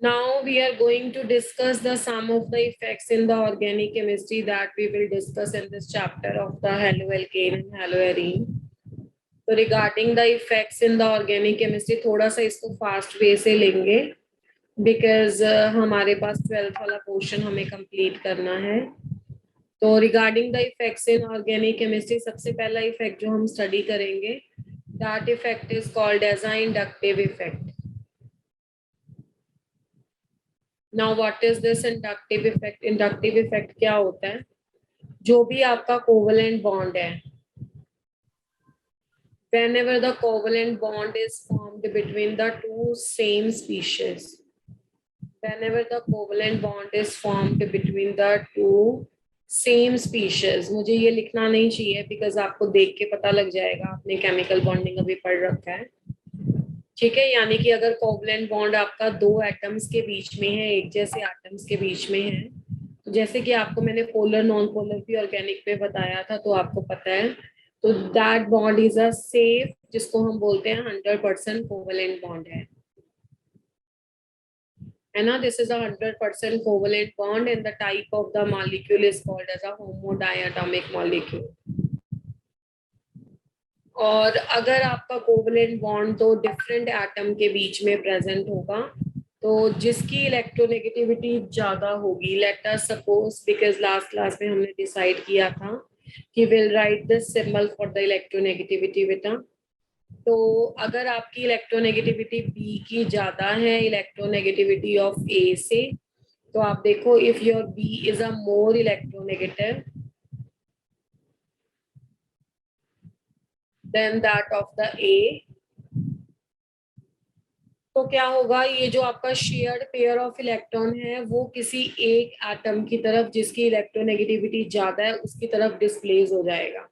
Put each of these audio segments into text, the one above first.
Now we are going to discuss the sum of the effects in the organic chemistry that we will discuss in this chapter of the haloalkane and haloarine. तो regarding the effects in the organic chemistry थोड़ा सा इसको fast way से लेंगे because हमारे पास 12th वाला portion हमें complete करना है. तो regarding the effects in organic chemistry सबसे पहला effect जो हम study करेंगे that effect is called as an inductive effect. Now what is this inductive effect? Inductive effect क्या होता है? जो भी आपका कोवलेंट बॉन्ड है, whenever the covalent bond is formed between the two same species, whenever the covalent bond is formed between the two same species, मुझे ये लिखना नहीं चाहिए because आपको देख के पता लग जाएगा, आपने केमिकल बॉन्डिंग अभी पढ़ रखा है, ठीक है. यानी कि अगर कोवलेंट बॉन्ड आपका दो एटम्स के बीच में है, एक जैसे एटम्स के बीच में है, तो जैसे कि आपको मैंने पोलर नॉन पोलर भी ऑर्गेनिक में बताया था, तो आपको पता है, तो that bond is a safe, जिसको हम बोलते हैं 100% कोवलेंट बॉन्ड है ना. This is a 100% covalent bond and the type of the molecule is called as a homodiatomic molecule. और अगर आपका कोवलेंट बॉन्ड तो डिफरेंट एटम के बीच में प्रेजेंट होगा, तो जिसकी इलेक्ट्रोनेगेटिविटी ज्यादा होगी, let us suppose, because last class में हमने डिसाइड किया था कि will write this symbol for the electronegativity बेटा. तो अगर आपकी इलेक्ट्रोनेगेटिविटी बी की ज्यादा है इलेक्ट्रोनेगेटिविटी ऑफ ए से, तो आप देखो if your B is a more electronegative than that of the A, तो क्या होगा, ये जो आपका शेयर्ड पेयर ऑफ इलेक्ट्रॉन है वो किसी एक एटम की तरफ जिसकी इलेक्ट्रोनेगेटिविटी ज्यादा है उसकी तरफ डिस्प्लेस हो जाएगा.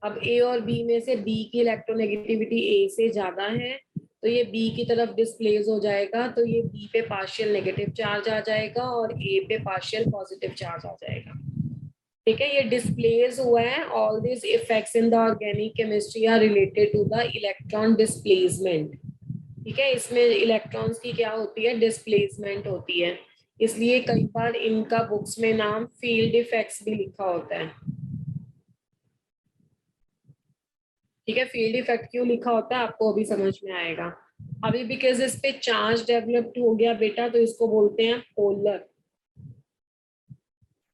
अब ए और बी में से बी की इलेक्ट्रोनेगेटिविटी ए से ज्यादा है, तो ये बी की तरफ डिस्प्लेस हो जाएगा, तो ये बी पे पार्शियल नेगेटिव चार्ज आ जाएगा और ए पे पार्शियल पॉजिटिव चार्ज आ जाएगा. ठीक है, ये डिस्प्लेस हुआ है. All this effects in the organic chemistry are related to the electron displacement. ठीक है, इसमें इलेक्ट्रॉन्स की क्या होती है, डिस्प्लेसमेंट होती है. इसलिए कई बार इनका बुक्स में नाम फील्ड इफेक्ट्स भी लिखा होता है. ठीक है, फील्ड इफेक्ट क्यों लिखा होता है आपको अभी समझ में आएगा. अभी बिकॉज इस पे चार्ज डेवलप्ड हो गया बेटा, तो इसको बोलते हैं पोलर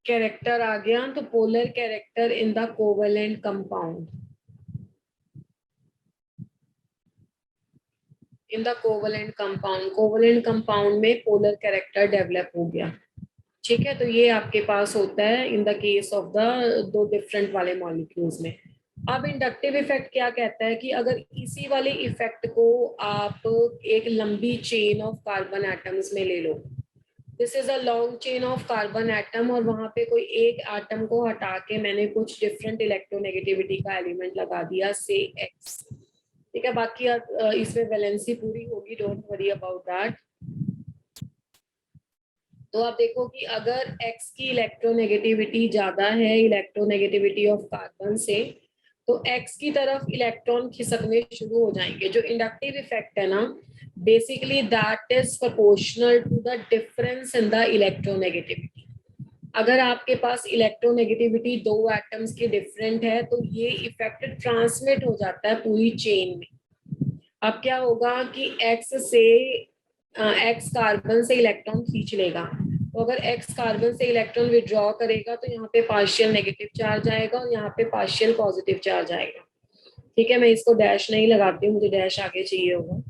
कैरेक्टर आ गया, तो polar character in the covalent compound, in the covalent compound, covalent compound में पोलर कैरेक्टर डेवलप हो गया. ठीक है, तो ये आपके पास होता है in the case of the दो डिफरेंट वाले मॉलिक्यूल्स में. अब इंडक्टिव इफेक्ट क्या कहता है कि अगर इसी वाले इफेक्ट को आप एक लंबी चेन ऑफ कार्बन एटम्स में ले लो, this is a long chain of carbon atom, और वहां पे कोई एक एटम को हटा के मैंने कुछ डिफरेंट इलेक्ट्रोनेगेटिविटी का एलिमेंट लगा दिया, से एक्स. ठीक है, बाकी इसमें वैलेंसी पूरी होगी, डोंट वरी अबाउट दैट. तो आप देखो कि अगर X की इलेक्ट्रोनेगेटिविटी ज्यादा है इलेक्ट्रोनेगेटिविटी ऑफ कार्बन से, तो X की तरफ इलेक्ट्रॉन खिसकने शुरू हो जाएंगे. जो इंडक्टिव इफेक्ट है ना, basically that is proportional to the difference in the electronegativity. अगर आपके पास इलेक्ट्रोनेगेटिविटी दो एटम्स की डिफरेंट है, तो ये इफेक्ट ट्रांसमिट हो जाता है पूरी चेन में. अब क्या होगा कि एक्स कार्बन से इलेक्ट्रॉन खींच लेगा, तो अगर एक्स कार्बन से इलेक्ट्रॉन विड्रॉ करेगा, तो यहाँ पे पार्शियल नेगेटिव चार्ज आएगा और यहाँ पे पार्शियल पॉजिटिव चार्ज आएगा. ठीक है, मैं इसको डैश नहीं लगाती हूँ, मुझे डैश आगे चाहिए होगा.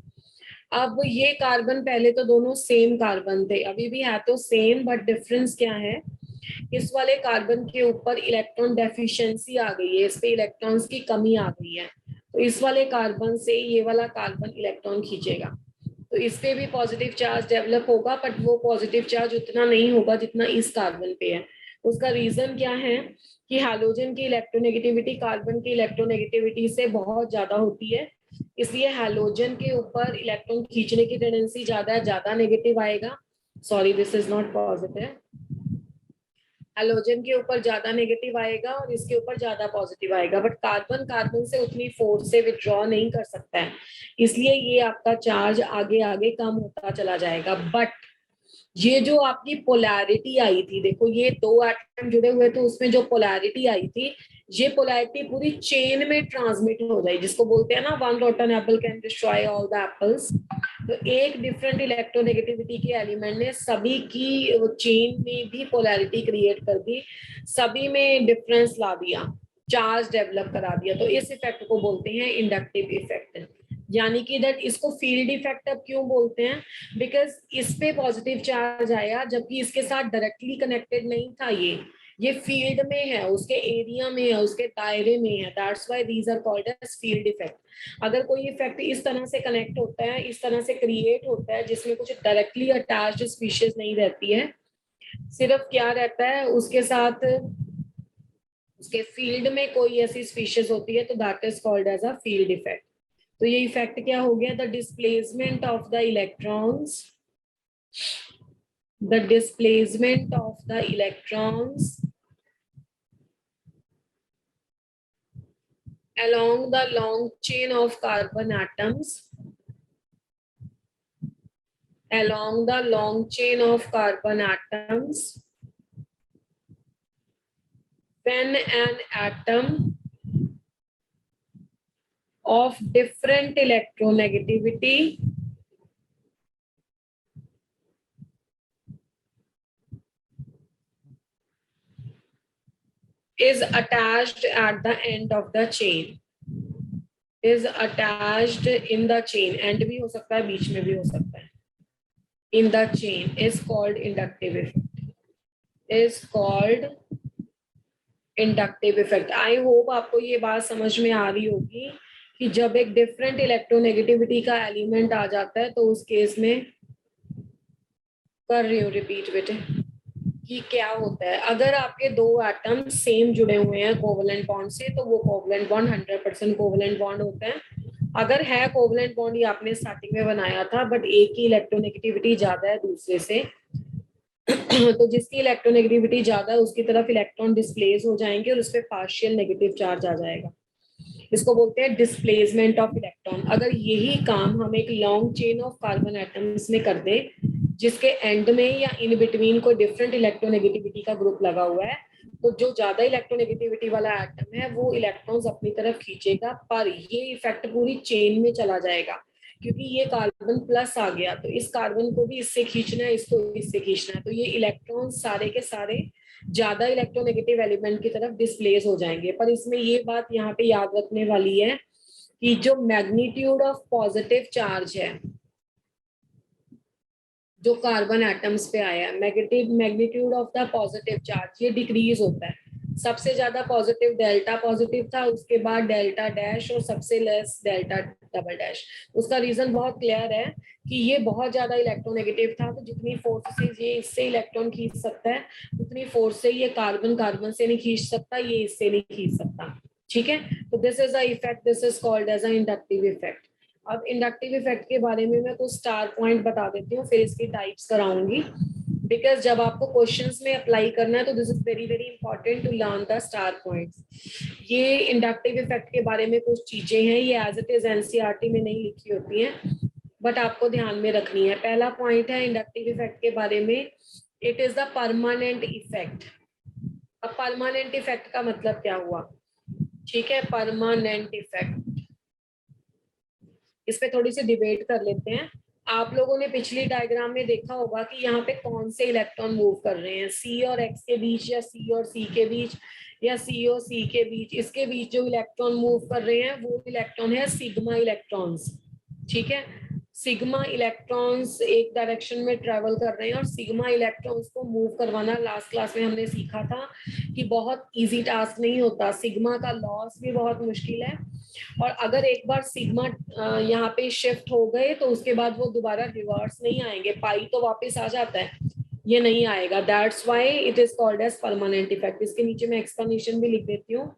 अब ये कार्बन पहले तो दोनों सेम कार्बन थे, अभी भी है तो सेम, बट डिफरेंस क्या है, इस वाले कार्बन के ऊपर इलेक्ट्रॉन डेफिशिएंसी आ गई है, इस पे इलेक्ट्रॉन्स की कमी आ गई है, तो इस वाले कार्बन से ये वाला कार्बन इलेक्ट्रॉन खींचेगा, तो इस पे भी पॉजिटिव चार्ज डेवलप होगा, बट वो पॉजिटिव चार्ज उतना नहीं होगा जितना इस कार्बन पे है. उसका रीजन क्या है कि हैलोजन की इलेक्ट्रोनेगेटिविटी कार्बन की इलेक्ट्रोनेगेटिविटी से बहुत ज्यादा होती है, इसलिए हैलोजन के ऊपर इलेक्ट्रॉन खींचने की टेंडेंसी ज्यादा है, ज्यादा नेगेटिव आएगा. Sorry, this is not positive. Halogen के ऊपर ज्यादा नेगेटिव आएगा और इसके ऊपर ज्यादा पॉजिटिव आएगा, बट कार्बन कार्बन से उतनी फोर्स से विड्रॉ नहीं कर सकता है, इसलिए ये आपका चार्ज आगे आगे कम होता चला जाएगा. बट ये जो आपकी पोलैरिटी आई थी, देखो ये दो एटम जुड़े हुए थे, उसमें जो पोलैरिटी आई थी, ये पोलैरिटी पूरी चेन में ट्रांसमिट हो जाए, जिसको बोलते हैं ना one rotten Apple can destroy all the apples. तो एक डिफरेंट इलेक्ट्रोनेगेटिविटी के एलिमेंट ने सभी की चेन में भी पोलैरिटी क्रिएट कर दी, सभी में डिफरेंस ला दिया, चार्ज डेवलप करा दिया। तो इस इफेक्ट को बोलते हैं इंडक्टिव इफेक्ट। यानी कि दैट इसको फील्ड इफेक्ट अब क्यों बोलते हैं, बिकॉज इस पे पॉजिटिव चार्ज आया जबकि इसके साथ डायरेक्टली कनेक्टेड नहीं था, ये फील्ड में है, उसके एरिया में है, उसके दायरे में है, that's why these are called as field effect. अगर कोई इफेक्ट इस तरह से कनेक्ट होता है, इस तरह से क्रिएट होता है, जिसमें कुछ डायरेक्टली अटैच्ड स्पीशीज नहीं रहती है, सिर्फ क्या रहता है उसके साथ, उसके फील्ड में कोई ऐसी स्पीशीज होती है, तो that is called as a field effect. तो ये इफेक्ट क्या हो गया, the displacement of the electrons, the displacement of the electrons along the long chain of carbon atoms, along the long chain of carbon atoms, when an atom of different electronegativity is attached at the end of the chain, is attached in the chain, end भी हो सकता है, बीच में भी हो सकता है, in the chain is called inductive effect, is called inductive effect. I hope आपको ये बात समझ में आ रही होगी कि जब एक डिफरेंट इलेक्ट्रोनेगेटिविटी का एलिमेंट आ जाता है, तो उस केस में, कर रही हूँ रिपीट बेटे, कि क्या होता है अगर आपके दो एटम सेम जुड़े हुए हैं कोवलेंट बॉन्ड से, तो वो कोवलेंट बॉन्ड 100% कोवलेंट बॉन्ड होता है। अगर है कोवलेंट बॉन्ड, ये आपने स्टार्टिंग में बनाया था, बट एक की इलेक्ट्रोनेगेटिविटी ज्यादा है दूसरे से, तो जिसकी इलेक्ट्रोनेगेटिविटी ज्यादा है उसकी तरफ इलेक्ट्रॉन डिस्प्लेस हो जाएंगे और उस पर पार्शियल नेगेटिव चार्ज आ जाएगा। इसको बोलते हैं डिस्प्लेसमेंट ऑफ इलेक्ट्रॉन। अगर यही काम हम एक long chain of carbon atoms में कर दे, जिसके एंड में या इन बिटवीन कोई डिफरेंट इलेक्ट्रोनेगेटिविटी का ग्रुप लगा हुआ है, तो जो ज्यादा इलेक्ट्रोनेगेटिविटी वाला एटम है वो इलेक्ट्रॉन्स अपनी तरफ खींचेगा, पर ये इफेक्ट पूरी चेन में चला जाएगा, क्योंकि ये कार्बन प्लस आ गया, तो इस कार्बन को भी इससे खींचना है, इसको इससे खींचना है, तो ये इलेक्ट्रॉन सारे के सारे ज्यादा इलेक्ट्रोनेगेटिव एलिमेंट की तरफ डिस्प्लेस हो जाएंगे। पर इसमें ये बात यहाँ पे याद रखने वाली है कि जो मैग्नीट्यूड ऑफ पॉजिटिव चार्ज है जो कार्बन एटम्स पे आया है, magnitude of the positive charge, ये डिक्रीज होता है। सबसे ज्यादा पॉजिटिव डेल्टा पॉजिटिव था, उसके बाद डेल्टा डैश, और सबसे लेस डेल्टा डबल डैश। उसका रीजन बहुत क्लियर है कि ये बहुत ज्यादा इलेक्ट्रोनेगेटिव था, तो जितनी फोर्स से ये इससे इलेक्ट्रॉन खींच सकता है, उतनी फोर्स से ये कार्बन कार्बन से नहीं खींच सकता, ये इससे नहीं खींच सकता। ठीक है, तो this is a effect, this is called as a inductive effect. अब इंडक्टिव इफेक्ट के बारे में मैं कुछ स्टार पॉइंट बता देती हूँ, फिर इसकी टाइप्स कराऊंगी, बिकॉज जब आपको क्वेश्चंस में अप्लाई करना है, तो this is very very important to learn the star points. ये इंडक्टिव इफेक्ट के बारे में कुछ चीजें हैं, ये एज इट इज एनसीईआरटी में नहीं लिखी होती हैं, बट आपको ध्यान में रखनी है। पहला पॉइंट है इंडक्टिव इफेक्ट के बारे में, it is the permanent effect. अब परमानेंट इफेक्ट का मतलब क्या हुआ, ठीक है, परमानेंट इफेक्ट, इस पे थोड़ी सी डिबेट कर लेते हैं। आप लोगों ने पिछली डायग्राम में देखा होगा कि यहाँ पे कौन से इलेक्ट्रॉन मूव कर रहे हैं, सी और एक्स के बीच, या सी और सी के बीच, या सी और सी के बीच। इसके बीच जो इलेक्ट्रॉन मूव कर रहे हैं वो इलेक्ट्रॉन है सिग्मा इलेक्ट्रॉन्स। ठीक है, सिग्मा इलेक्ट्रॉन्स एक डायरेक्शन में ट्रेवल कर रहे हैं, और सिग्मा इलेक्ट्रॉन्स को मूव करवाना लास्ट क्लास में हमने सीखा था कि बहुत इजी टास्क नहीं होता, सिग्मा का लॉस भी बहुत मुश्किल है, और अगर एक बार सिग्मा यहाँ पे शिफ्ट हो गए तो उसके बाद वो दोबारा रिवर्स नहीं आएंगे, पाई तो वापस आ जाता है, ये नहीं आएगा, that's why it is called as permanent effect. इसके नीचे मैं एक्सप्लेनेशन भी लिख देती हूँ,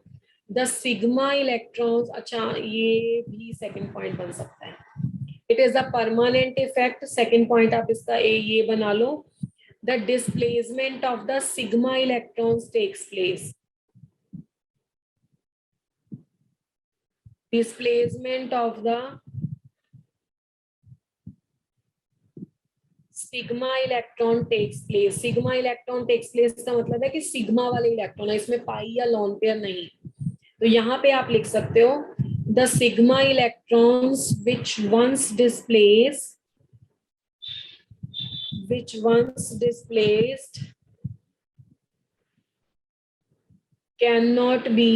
द सिग्मा इलेक्ट्रॉन्स, अच्छा ये भी सेकंड पॉइंट बन सकता है, it is a permanent effect. Second point आप इसका ये बना लो, the displacement of the sigma electrons takes place, displacement of the sigma electron takes place. Sigma electron takes place का मतलब है कि सिग्मा वाले इलेक्ट्रॉन है, इसमें पाई या लॉन पेयर नहीं। तो यहाँ पे आप लिख सकते हो the sigma electrons which once displaced cannot be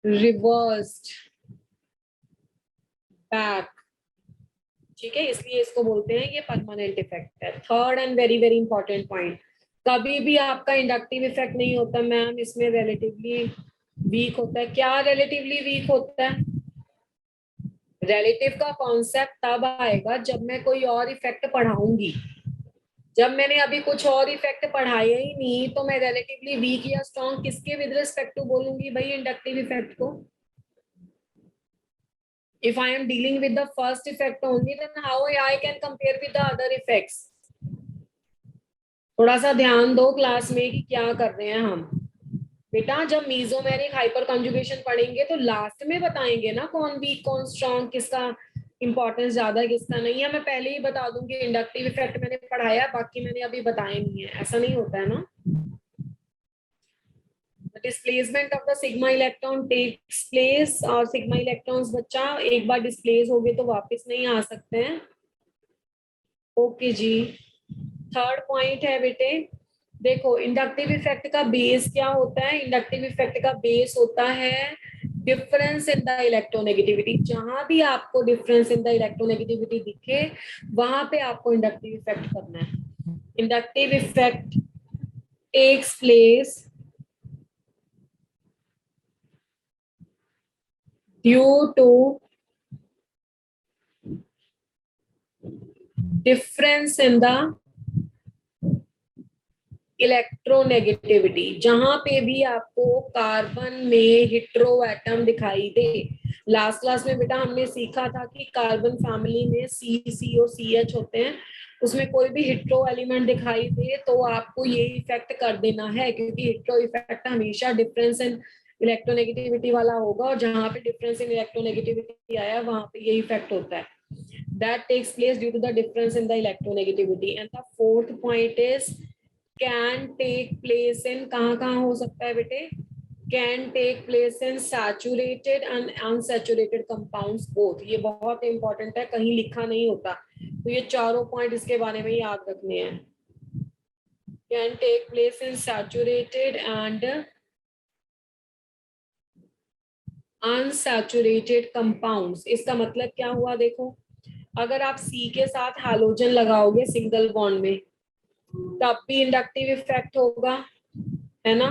reversed back। ठीक है, इसलिए इसको बोलते हैं ये परमानेंट इफेक्ट है। Third and very very important point, कभी भी आपका इंडक्टिव इफेक्ट नहीं होता मैम, इसमें रिलेटिवली वीक होता है। क्या रिलेटिवली वीक होता है? रिलेटिव का कॉन्सेप्ट तब आएगा जब मैं कोई और इफेक्ट पढ़ाऊंगी। जब मैंने अभी कुछ और इफेक्ट पढ़ाया ही नहीं तो मैं रिलेटिवली वीक या स्ट्रॉन्ग किसके विद रिस्पेक्ट टू बोलूंगी भाई? इंडक्टिव इफेक्ट को। If I am dealing with the first effect only, then how I can compare with the other effects? थोड़ा सा ध्यान दो क्लास में कि क्या कर रहे हैं हम। बेटा जब मीजोमेरिक हाइपर कंजुगेशन पढ़ेंगे तो लास्ट में बताएंगे ना कौन वीक कौन स्ट्रॉन्ग, किसका इंपॉर्टेंस ज्यादा किसका नहीं है। मैं पहले ही बता दूंगी इंडक्टिव इफेक्ट मैंने पढ़ाया, बाकी मैंने अभी बताया नहीं है, ऐसा नहीं होता है ना। Displacement of the sigma electron takes place, और सिग्मा इलेक्ट्रॉन्स बच्चा एक बार डिस्प्लेस हो गए तो वापस नहीं आ सकते हैं। ओके जी। थर्ड पॉइंट है बेटे, देखो इंडक्टिव इफेक्ट का बेस क्या होता है? इंडक्टिव इफेक्ट का बेस होता है डिफरेंस इन द इलेक्ट्रोनेगेटिविटी। जहां भी आपको डिफरेंस इन द इलेक्ट्रोनेगेटिविटी दिखे वहां पे आपको इंडक्टिव इफेक्ट करना है। Inductive effect takes place due to difference in the electronegativity. जहां पे भी आपको कार्बन में हेटेरो एटम दिखाई दे। लास्ट क्लास में बेटा हमने सीखा था कि कार्बन फैमिली में सी और CH होते हैं, उसमें कोई भी हेटेरो एलिमेंट दिखाई दे तो आपको ये इफेक्ट कर देना है, क्योंकि हेटेरो इफेक्ट हमेशा डिफरेंस इन इलेक्ट्रोनेगेटिविटी वाला होगा, और जहां पे डिफरेंस इन इलेक्ट्रोनेगेटिविटी आया वहां पे ये इफेक्ट होता है। That takes place due to the difference in the electronegativity. And the fourth point is can take place in, कहाँ हो सकता है बेटे? Can take place in saturated and unsaturated compounds both। ये बहुत इंपॉर्टेंट है, कहीं लिखा नहीं होता, तो ये चारों पॉइंट इसके बारे में याद रखने हैं। Can take place in saturated and unsaturated compounds। इसका मतलब क्या हुआ? देखो अगर आप C के साथ हाइड्रोजन लगाओगे सिंगल बॉन्ड में तब भी इंडक्टिव इफेक्ट होगा, है ना?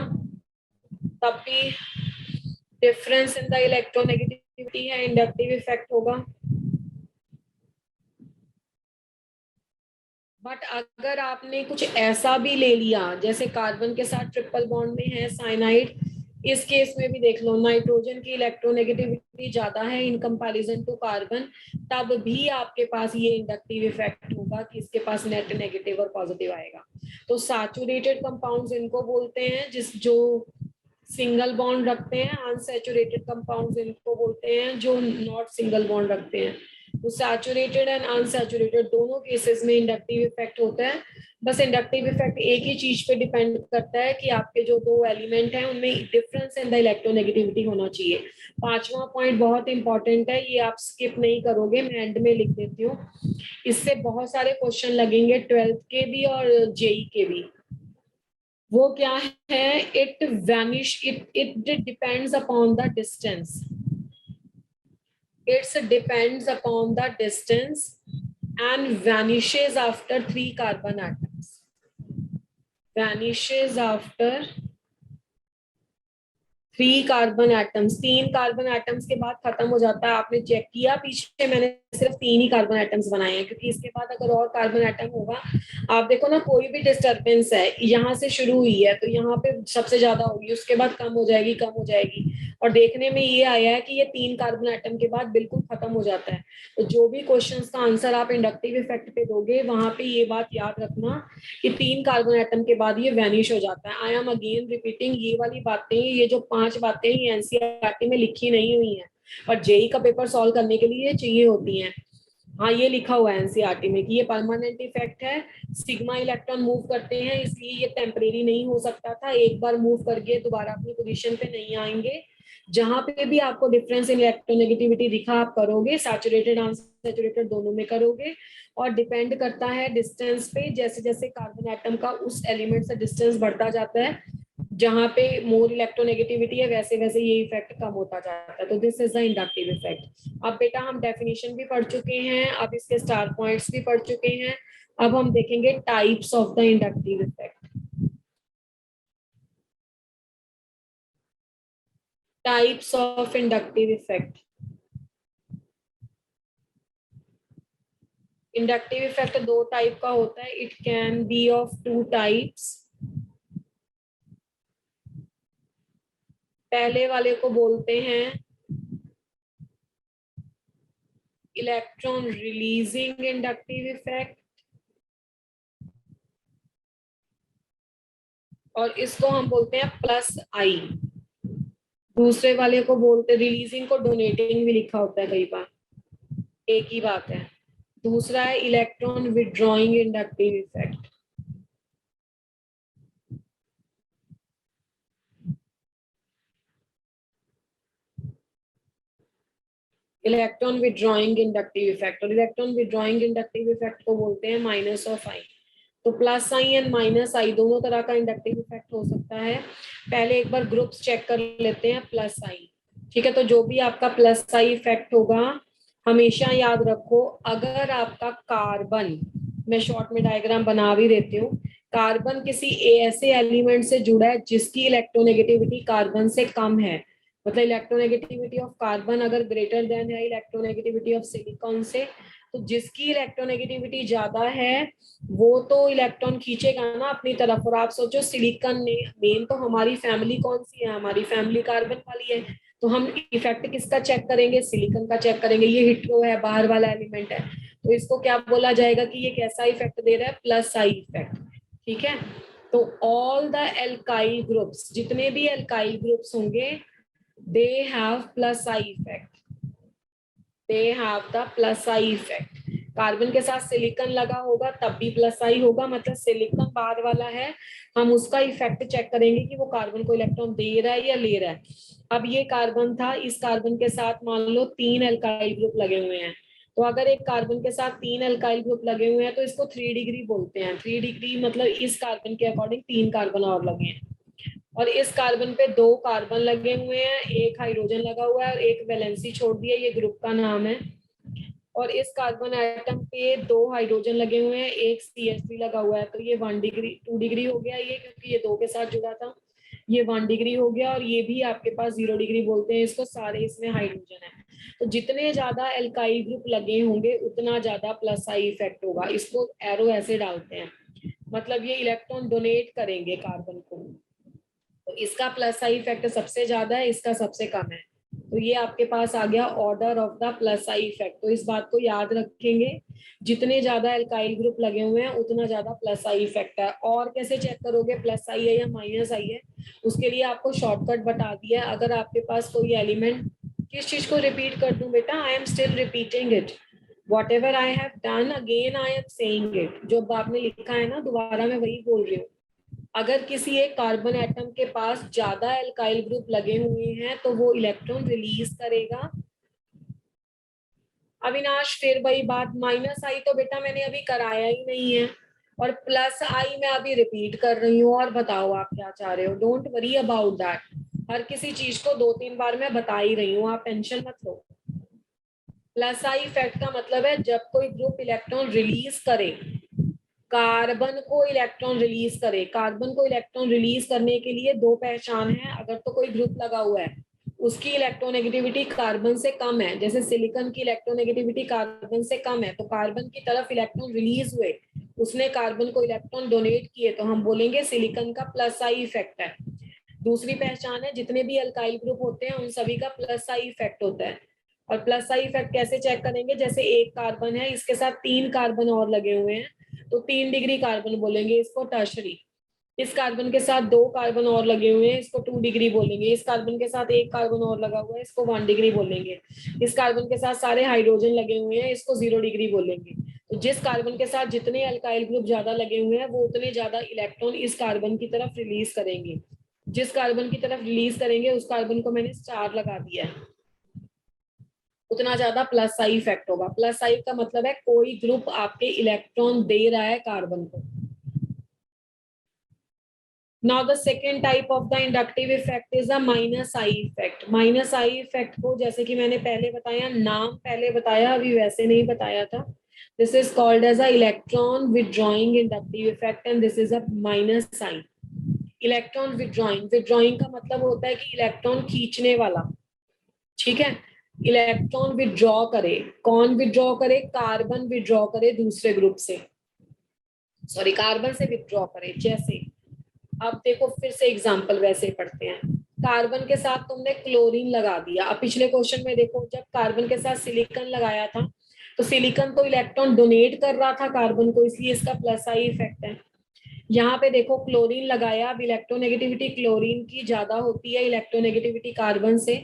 तब भी डिफरेंस इन द इलेक्ट्रोनेगेटिविटी है, इंडक्टिव इफेक्ट होगा। बट अगर आपने कुछ ऐसा भी ले लिया जैसे कार्बन के साथ ट्रिपल बॉन्ड में है साइनाइड, इस केस में भी देख लो नाइट्रोजन की इलेक्ट्रोनेगेटिविटी ज्यादा है इन कंपैरिजन टू कार्बन, तब भी आपके पास ये इंडक्टिव इफेक्ट होगा कि इसके पास नेट नेगेटिव और पॉजिटिव आएगा। तो सैचुरेटेड कंपाउंड्स इनको बोलते हैं जो सिंगल बॉन्ड रखते हैं, अनसैचुरेटेड कंपाउंड्स इनको बोलते हैं जो नॉट सिंगल बॉन्ड रखते हैं। तो सैचुरेटेड एंड अनसैचुरेटेड दोनों केसेस में इंडक्टिव इफेक्ट होता है। बस इंडक्टिव इफेक्ट एक ही चीज पे डिपेंड करता है कि आपके जो दो एलिमेंट हैं उनमें डिफरेंस इन द इलेक्ट्रोनेगेटिविटी होना चाहिए। पांचवा पॉइंट बहुत इंपॉर्टेंट है, ये आप स्किप नहीं करोगे, मैं एंड में लिख देती हूँ। इससे बहुत सारे क्वेश्चन लगेंगे 12th के भी और जेई के भी। वो क्या है? It vanish, it depends upon the distance. It depends upon the distance and vanishes after 3 carbon atoms. Vanishes after 3 carbon atoms. 3 carbon atoms के बाद खत्म हो जाता है। आपने चेक किया पीछे, मैंने सिर्फ 3 ही कार्बन एटम्स बनाए हैं, क्योंकि इसके बाद अगर और कार्बन एटम होगा, आप देखो ना कोई भी डिस्टर्बेंस है यहाँ से शुरू हुई है तो यहाँ पे सबसे ज्यादा होगी, उसके बाद कम हो जाएगी कम हो जाएगी, और देखने में ये आया है कि ये 3 कार्बन एटम के बाद बिल्कुल खत्म हो जाता है। तो जो भी क्वेश्चन का आंसर आप इंडक्टिव इफेक्ट पे दोगे वहां पे ये बात याद रखना कि 3 कार्बन एटम के बाद ये वैनिश हो जाता है। आई एम अगेन रिपीटिंग, ये वाली बातें, ये जो 5 बातें ये एनसीईआरटी में लिखी नहीं हुई हैं, पर जेई का पेपर सॉल्व करने के लिए चाहिए होती हैं। हाँ ये लिखा हुआ है एनसीईआरटी में कि ये परमानेंट इफेक्ट है, सिग्मा इलेक्ट्रॉन मूव करते हैं इसलिए ये टेम्परेरी नहीं हो सकता था, एक बार मूव करके दोबारा अपनी पोजीशन पे नहीं आएंगे। जहां पे भी आपको डिफरेंस इन इलेक्ट्रोनेगेटिविटी दिखा आप करोगे, सैचुरेटेड अनसैचुरेटेड दोनों में करोगे, और डिपेंड करता है डिस्टेंस पे, जैसे जैसे कार्बन एटम का उस एलिमेंट से डिस्टेंस बढ़ता जाता है, जहां पे मोर इलेक्ट्रोनेगेटिविटी है वैसे वैसे ये इफेक्ट कम होता जाता है। तो this is the inductive effect. अब बेटा हम डेफिनेशन भी पढ़ चुके हैं, अब इसके स्टार पॉइंट्स भी पढ़ चुके हैं, अब हम देखेंगे types of the inductive effect. Types of inductive effect. Inductive effect दो टाइप का होता है, it can be of two types. पहले वाले को बोलते हैं इलेक्ट्रॉन रिलीजिंग इंडक्टिव इफेक्ट, और इसको हम बोलते हैं प्लस आई। दूसरे वाले को बोलते, रिलीजिंग को डोनेटिंग भी लिखा होता है कई बार, एक ही बात है। दूसरा है electron withdrawing inductive effect. Electron withdrawing inductive effect, और इलेक्ट्रॉन विड्रॉइंग इंडक्टिव इफेक्ट को बोलते हैं माइनस ऑफ आई। तो प्लस आई एंड माइनस आई दोनों तरह का इंडक्टिव इफेक्ट हो सकता है। पहले एक बार ग्रुप्स चेक कर लेते हैं प्लस आई। ठीक है, तो जो भी आपका प्लस आई इफेक्ट होगा, हमेशा याद रखो, अगर आपका कार्बन, मैं शॉर्ट में डायग्राम बना भी देती हूँ, कार्बन किसी ऐसे एलिमेंट से जुड़ा है जिसकी इलेक्ट्रोनेगेटिविटी कार्बन से कम है, मतलब इलेक्ट्रोनेगेटिविटी ऑफ कार्बन अगर ग्रेटर देन है इलेक्ट्रोनेगेटिविटी ऑफ सिलिकॉन से, तो जिसकी इलेक्ट्रोनेगेटिविटी ज्यादा है वो तो इलेक्ट्रॉन खींचेगा ना अपनी तरफ। और आप सोचो सिलिकॉन ने, मेन तो हमारी फैमिली कौन सी है, हमारी फैमिली कार्बन वाली है, तो हम इफेक्ट किसका चेक करेंगे, सिलिकॉन का चेक करेंगे। ये हिट्रो है, बाहर वाला एलिमेंट है, तो इसको क्या बोला जाएगा कि ये कैसा इफेक्ट दे रहा है, प्लस आई इफेक्ट। ठीक है, तो ऑल द एल्काइल ग्रुप्स, जितने भी एल्काइल ग्रुप्स होंगे, they have plus I effect, they have the plus I effect. Carbon के साथ सिलिकॉन लगा होगा तब भी प्लस आई होगा, मतलब सिलिकॉन बाहर वाला है, हम उसका इफेक्ट चेक करेंगे कि वो कार्बन को इलेक्ट्रॉन दे रहा है या ले रहा है। अब ये कार्बन था, इस कार्बन के साथ मान लो 3 एल्काइल ग्रुप लगे हुए हैं, तो अगर एक कार्बन के साथ 3 एल्काइल ग्रुप लगे हुए हैं तो इसको 3 डिग्री बोलते हैं। 3 डिग्री मतलब इस कार्बन के अकॉर्डिंग 3 कार्बन और लगे हैं, और इस कार्बन पे 2 कार्बन लगे हुए हैं, एक हाइड्रोजन लगा हुआ है और एक वैलेंसी छोड़ दिया, ये ग्रुप का नाम है। और इस कार्बन एटम पे 2 हाइड्रोजन लगे हुए हैं, एक CH3 लगा हुआ है, तो ये 1 डिग्री 2 डिग्री हो गया ये, क्योंकि ये 2 के साथ जुड़ा था, ये 1 डिग्री हो गया। और ये भी आपके पास 0 डिग्री बोलते हैं इसको, सारे इसमें हाइड्रोजन है। तो जितने ज्यादा एल्काइल ग्रुप लगे होंगे उतना ज्यादा प्लस आई इफेक्ट होगा। इसको एरो ऐसे डालते हैं, मतलब ये इलेक्ट्रॉन डोनेट करेंगे कार्बन को, तो इसका प्लस आई इफेक्ट सबसे ज्यादा है, इसका सबसे कम है। तो ये आपके पास आ गया order of the plus I effect. तो इस बात को याद रखेंगे, जितने ज्यादा एल्काइल ग्रुप लगे हुए हैं उतना ज्यादा प्लस आई इफेक्ट है। और कैसे चेक करोगे प्लस आई है या माइनस आई है, उसके लिए आपको शॉर्टकट बता दिया। अगर आपके पास कोई एलिमेंट, किस चीज को रिपीट कर दूं बेटा, I am still repeating it, what ever I have done again I am saying it, जो आपने लिखा है ना दोबारा मैं वही बोल रही हूँ। अगर किसी एक कार्बन एटम के पास ज्यादा एल्काइल ग्रुप लगे हुए हैं तो वो इलेक्ट्रॉन रिलीज करेगा। अविनाश फिर वही बात, माइनस आई तो बेटा मैंने अभी कराया ही नहीं है, और प्लस आई मैं अभी रिपीट कर रही हूँ। और बताओ आप क्या चाह रहे हो, डोंट वरी अबाउट दैट, हर किसी चीज को 2-3 बार मैं बता ही रही हूँ, आप टेंशन मत लो। प्लस आई इफेक्ट का मतलब है जब कोई ग्रुप इलेक्ट्रॉन रिलीज करे, कार्बन को इलेक्ट्रॉन रिलीज करे। कार्बन को इलेक्ट्रॉन रिलीज करने के लिए 2 पहचान है। अगर तो कोई ग्रुप लगा हुआ है उसकी इलेक्ट्रोनेगेटिविटी कार्बन से कम है, जैसे सिलिकॉन की इलेक्ट्रोनेगेटिविटी कार्बन से कम है, तो कार्बन की तरफ इलेक्ट्रॉन रिलीज हुए, उसने कार्बन को इलेक्ट्रॉन डोनेट किए, तो हम बोलेंगे सिलिकॉन का प्लस आई इफेक्ट है। दूसरी पहचान है, जितने भी अल्काइल ग्रुप होते हैं उन सभी का प्लस आई इफेक्ट होता है। और प्लस आई इफेक्ट कैसे चेक करेंगे, जैसे एक कार्बन है, इसके साथ 3 कार्बन और लगे हुए हैं, तो 3 डिग्री कार्बन बोलेंगे इसको टर्शरी। इस कार्बन के साथ 2 कार्बन और लगे हुए हैं, इसको 2 डिग्री बोलेंगे। इस कार्बन के साथ 1 कार्बन और लगा हुआ है, इसको 1 डिग्री बोलेंगे। इस कार्बन के साथ सारे हाइड्रोजन लगे हुए हैं, इसको 0 डिग्री बोलेंगे। तो जिस कार्बन के साथ जितने अल्काइल ग्रुप ज्यादा लगे हुए हैं वो उतने ज्यादा इलेक्ट्रॉन इस कार्बन की तरफ रिलीज करेंगे। जिस कार्बन की तरफ रिलीज करेंगे उस कार्बन को मैंने स्टार लगा दिया है, उतना ज्यादा प्लस आई इफेक्ट होगा। प्लस आई का मतलब है कोई ग्रुप आपके इलेक्ट्रॉन दे रहा है कार्बन को। Now the second type of the inductive effect is a minus I effect. Minus I effect को जैसे कि मैंने पहले बताया, नाम पहले बताया, अभी वैसे नहीं बताया था। This is called as a electron withdrawing inductive effect and this is a minus sign. Electron withdrawing का मतलब होता है कि इलेक्ट्रॉन खींचने वाला, ठीक है। इलेक्ट्रॉन विड्रॉ करे, कौन विड्रॉ करे? कार्बन विड्रॉ करे दूसरे ग्रुप से, सॉरी कार्बन से विड्रॉ करे। जैसे अब देखो फिर से एग्जांपल वैसे ही पढ़ते हैं। कार्बन के साथ तुमने क्लोरीन लगा दिया। अब पिछले क्वेश्चन में देखो, जब कार्बन के साथ सिलिकॉन लगाया था तो सिलिकॉन तो इलेक्ट्रॉन डोनेट कर रहा था कार्बन को, इसलिए इसका प्लस आई इफेक्ट है। यहाँ पे देखो क्लोरीन लगाया, अब इलेक्ट्रोनेगेटिविटी क्लोरीन की ज्यादा होती है इलेक्ट्रोनेगेटिविटी कार्बन से,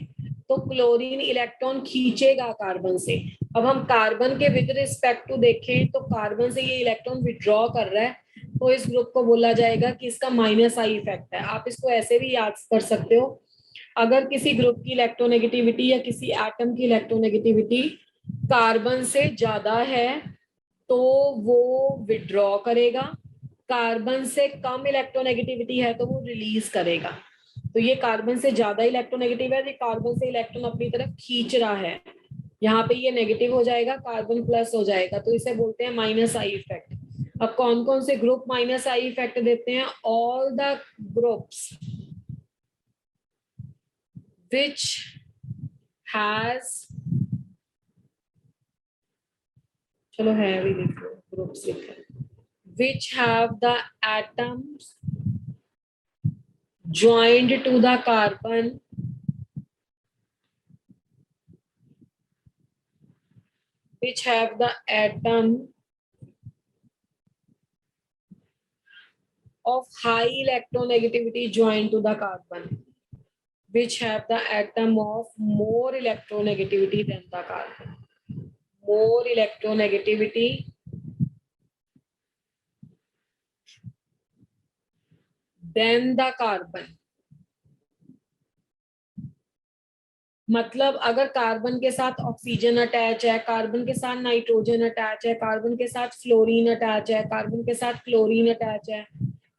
तो क्लोरीन इलेक्ट्रॉन खींचेगा कार्बन से। अब हम कार्बन के विद रिस्पेक्ट टू देखें तो कार्बन से ये इलेक्ट्रॉन विड्रॉ कर रहा है, तो इस ग्रुप को बोला जाएगा कि इसका माइनस आई इफेक्ट है। आप इसको ऐसे भी याद कर सकते हो, अगर किसी ग्रुप की इलेक्ट्रोनेगेटिविटी या किसी एटम की इलेक्ट्रोनेगेटिविटी कार्बन से ज्यादा है तो वो विड्रॉ करेगा, कार्बन से कम इलेक्ट्रोनेगेटिविटी है तो वो रिलीज करेगा। तो ये कार्बन से ज्यादा इलेक्ट्रोनेगेटिव है, ये कार्बन से इलेक्ट्रॉन अपनी तरफ खींच रहा है, यहाँ पे ये नेगेटिव हो जाएगा, कार्बन प्लस हो जाएगा, तो इसे बोलते हैं माइनस आई इफेक्ट। अब कौन कौन से ग्रुप माइनस आई इफेक्ट देते हैं? All the groups which has, चलो है भी लिखो, ग्रुप्स लिखो, which have the atoms joined to the carbon which have the atom of high electronegativity joined to the carbon, which have the atom of more electronegativity than the carbon, more electronegativity than the carbon। मतलब अगर carbon के साथ oxygen attach है, carbon के साथ nitrogen attach है, carbon के साथ फ्लोरीन अटैच है, कार्बन के साथ क्लोरीन अटैच है,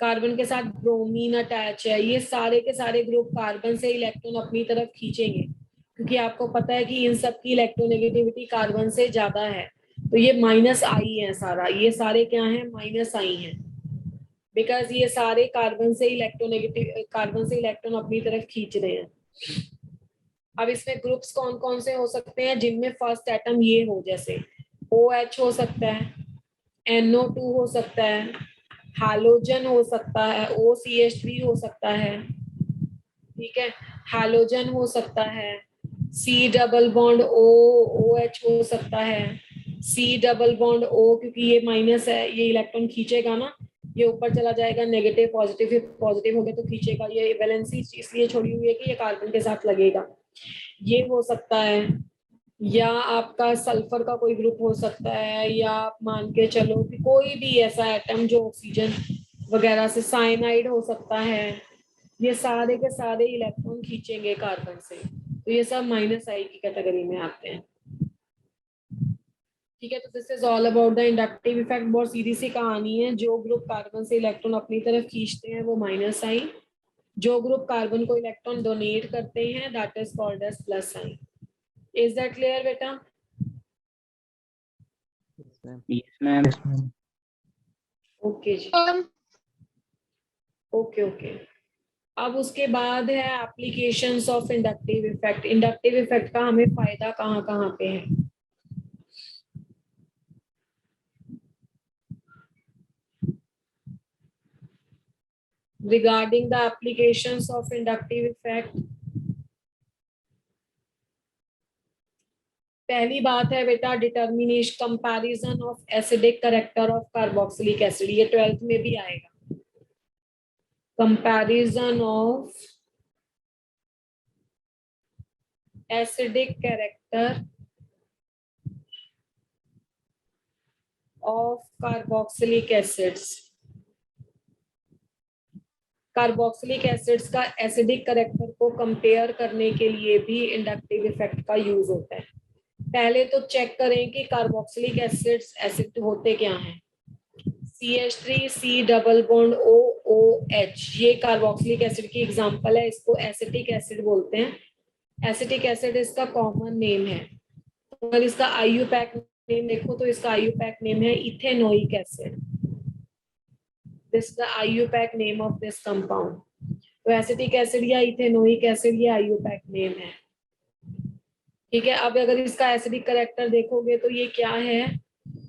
कार्बन के साथ ब्रोमीन अटैच है, ये सारे के सारे ग्रुप कार्बन से इलेक्ट्रॉन अपनी तरफ खींचेंगे, क्योंकि आपको पता है कि इन सब की इलेक्ट्रोनेगेटिविटी कार्बन से ज्यादा है। तो ये माइनस आई है सारा, ये सारे क्या है? माइनस आई है, बिकॉज ये सारे कार्बन से इलेक्ट्रोनेगेटिव, कार्बन से इलेक्ट्रॉन अपनी तरफ खींच रहे हैं। अब इसमें ग्रुप्स कौन कौन से हो सकते हैं? जिनमें फर्स्ट एटम ये हो, जैसे OH हो सकता है, NO2 हो सकता है, हैलोजन हो सकता है, OCH3 हो सकता है, ठीक है, हैलोजन हो सकता है, C डबल बॉन्ड OH हो सकता है, C डबल बॉन्ड O, क्योंकि ये माइनस है, ये इलेक्ट्रॉन खींचेगा ना, ये ऊपर चला जाएगा, नेगेटिव पॉजिटिव, पॉजिटिव हो गया तो खींचेगा, ये वैलेंसी इसलिए छोड़ी हुई है कि ये कार्बन के साथ लगेगा, ये हो सकता है। या आपका सल्फर का कोई ग्रुप हो सकता है, या आप मान के चलो कि कोई भी ऐसा एटम जो ऑक्सीजन वगैरह से, साइनाइड हो सकता है, ये सारे के सारे इलेक्ट्रॉन खींचेंगे कार्बन से, तो ये सब माइनस आई की कैटेगरी में आते हैं, ठीक है। तो this is all about the inductive effect. बहुत सीधी सी कहानी है, जो ग्रुप कार्बन से इलेक्ट्रॉन अपनी तरफ खींचते हैं वो माइनस आई, जो ग्रुप कार्बन को इलेक्ट्रॉन डोनेट करते हैं that is called as plus sign. Is that clear बेटा? Yes ma'am. ओके जी, ओके ओके। अब उसके बाद है applications of inductive effect. Inductive effect का हमें फायदा कहाँ कहाँ पे है? Regarding the applications of inductive effect, पहली बात है बेटा determination, comparison of acidic character of carboxylic acid, ये 12th में भी आएगा। Comparison of acidic character of carboxylic acids. Carboxylic acids का एसिडिक कैरेक्टर को कंपेयर करने के लिए भी इंडक्टिव इफेक्ट का यूज होता है। पहले तो चेक करें कि कार्बोक्सिलिक एसिड्स एसिड होते क्या हैं। CH3 C double bond OOH, ये कार्बोक्सिलिक एसिड की एग्जांपल है। इसको एसिटिक एसिड बोलते हैं। एसिटिक एसिड इसका कॉमन नेम है। अगर इसका IUPAC नेम देखो तो इसका IUPAC नेम है ethanoic acid. This the IUPAC name of this compound. तो एसिटिक एसिड या इथेनोइक एसिड ये IUPAC नेम है। ठीक है, अब अगर इसका एसिडिक कैरेक्टर देखोगे तो ये क्या है,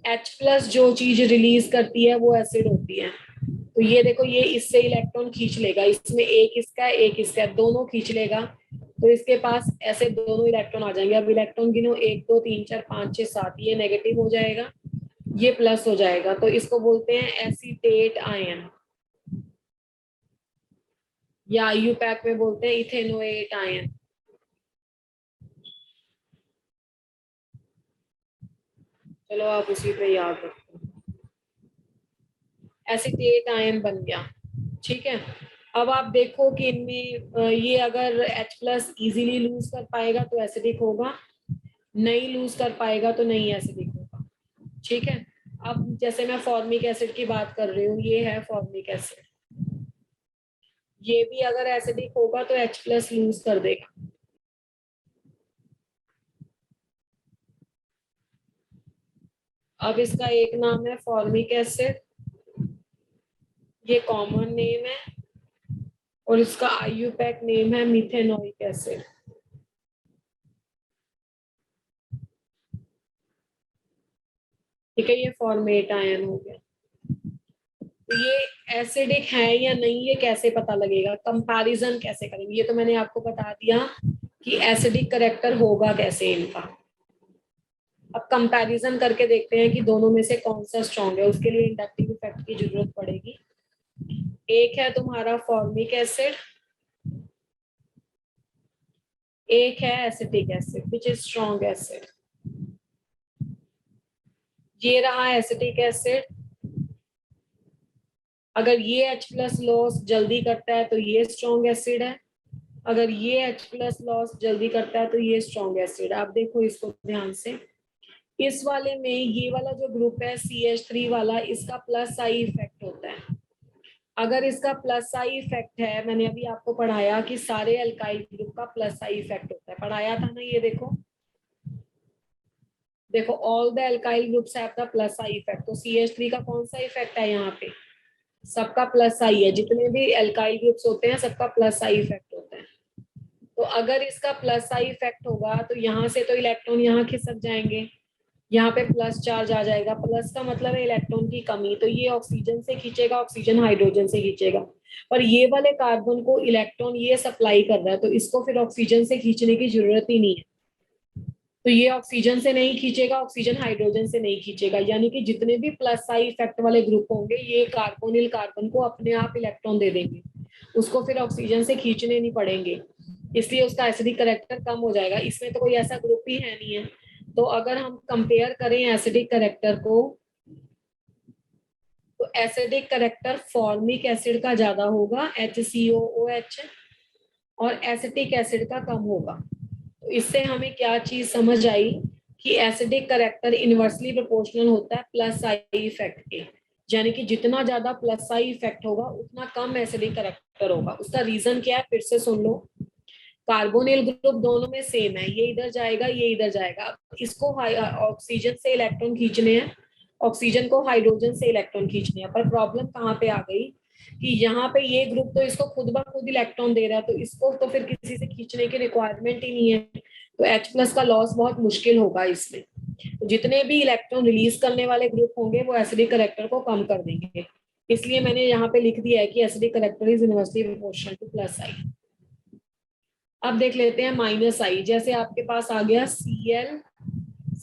H+ जो चीज रिलीज करती है वो एसिड होती है। तो ये देखो, ये इससे इलेक्ट्रॉन खींच लेगा, इसमें एक इसका है एक इसका है, दोनों खींच लेगा तो इसके पास ऐसे दोनों इलेक्ट्रॉन आ जाएंगे। अब इलेक्ट्रॉन गिनो 1 2 3 4 5 6 7, ये नेगेटिव हो जाएगा, ये प्लस हो जाएगा। तो इसको बोलते हैं एसीटेट आयन, या IUPAC में बोलते हैं इथेनोएट आयन। चलो आप उसी पे याद रखो, एसीटेट आयन बन गया। ठीक है, अब आप देखो कि इनमें ये अगर H+ इजीली लूज कर पाएगा तो एसिडिक होगा, नहीं लूज कर पाएगा तो नहीं एसिडिक होगा। ठीक है, अब जैसे मैं फॉर्मिक एसिड की बात कर रही हूँ, ये है फॉर्मिक एसिड, ये भी अगर एसिडिक होगा तो H+ लूज कर देगा। अब इसका एक नाम है फॉर्मिक एसिड, ये कॉमन नेम है, और इसका IUPAC नेम है मिथेनोइक एसिड। ठीक है, ये फॉर्मेट आयन हो गया। तो ये एसिडिक है या नहीं, ये कैसे पता लगेगा, कंपैरिजन कैसे करेंगे, ये तो मैंने आपको बता दिया कि एसिडिक कैरेक्टर होगा कैसे इनका। अब कंपैरिजन करके देखते हैं कि दोनों में से कौन सा स्ट्रॉन्ग है। उसके लिए इंडक्टिव इफेक्ट की जरूरत पड़ेगी। एक है तुम्हारा फॉर्मिक एसिड, एक है acetic acid which is strong acid. ये रहा एसिटिक एसिड, अगर ये H+ लॉस जल्दी करता है तो ये स्ट्रॉन्ग एसिड है, अगर ये H+ लॉस जल्दी करता है तो ये स्ट्रॉन्ग एसिड। आप देखो इसको ध्यान से, इस वाले में ये वाला जो ग्रुप है CH3 वाला, इसका +I इफेक्ट होता है। अगर इसका +I इफेक्ट है, मैंने अभी आपको पढ़ाया कि सारे अल्काइल ग्रुप का +I इफेक्ट होता है, पढ़ाया था ना। ये देखो देखो, all the alkyl groups have the +I effect. तो CH3 का कौन सा इफेक्ट है यहाँ पे, सबका +I है। जितने भी अल्काइल ग्रुप्स होते हैं सबका +I इफेक्ट होता है। तो अगर इसका +I इफेक्ट होगा तो यहाँ से तो इलेक्ट्रॉन यहाँ खिसक जाएंगे, यहाँ पे प्लस चार्ज आ जाएगा। प्लस का मतलब है इलेक्ट्रॉन की कमी, तो ये ऑक्सीजन से खींचेगा, ऑक्सीजन हाइड्रोजन से खींचेगा। और ये वाले कार्बन को इलेक्ट्रॉन ये सप्लाई कर रहा है, तो इसको फिर ऑक्सीजन से खींचने की जरूरत ही नहीं है। तो ये ऑक्सीजन से नहीं खींचेगा, ऑक्सीजन हाइड्रोजन से नहीं खींचेगा, यानी कि जितने भी +I इफेक्ट वाले ग्रुप होंगे ये कार्बोनिल कार्बन को अपने आप इलेक्ट्रॉन दे देंगे, उसको फिर ऑक्सीजन से खींचने नहीं पड़ेंगे, इसलिए उसका एसिडिक कैरेक्टर कम हो जाएगा। इसमें तो कोई ऐसा ग्रुप ही है नहीं है। तो अगर हम कंपेयर करें एसिडिक कैरेक्टर को, तो एसिडिक कैरेक्टर फॉर्मिक एसिड का ज्यादा होगा HCOOH, और एसिटिक एसिड का कम होगा। तो इससे हमें क्या चीज समझ आई कि एसिडिक कैरेक्टर इनवर्सली प्रोपोर्शनल होता है +I इफेक्ट के, यानी कि जितना ज्यादा +I इफेक्ट होगा उतना कम एसिडिक कैरेक्टर होगा। उसका रीजन क्या है, फिर से सुन लो। कार्बोनिल ग्रुप दोनों में सेम है, ये इधर जाएगा ये इधर जाएगा। इसको ऑक्सीजन से इलेक्ट्रॉन खींचने हैं, ऑक्सीजन को हाइड्रोजन से इलेक्ट्रॉन खींचने हैं। पर प्रॉब्लम कहाँ पे आ गई कि यहाँ पे ये ग्रुप तो इसको खुद ब खुद इलेक्ट्रॉन दे रहा है, तो इसको तो फिर किसी से खींचने की रिक्वायरमेंट ही नहीं है। तो H+ का लॉस बहुत मुश्किल होगा इसमें। तो जितने भी इलेक्ट्रॉन रिलीज करने वाले ग्रुप होंगे वो एसिडिक कैरेक्टर को कम कर देंगे। इसलिए मैंने यहाँ पे लिख दिया है कि acidic character is inversely proportional to +I। अब देख लेते हैं -I। जैसे आपके पास आ गया Cl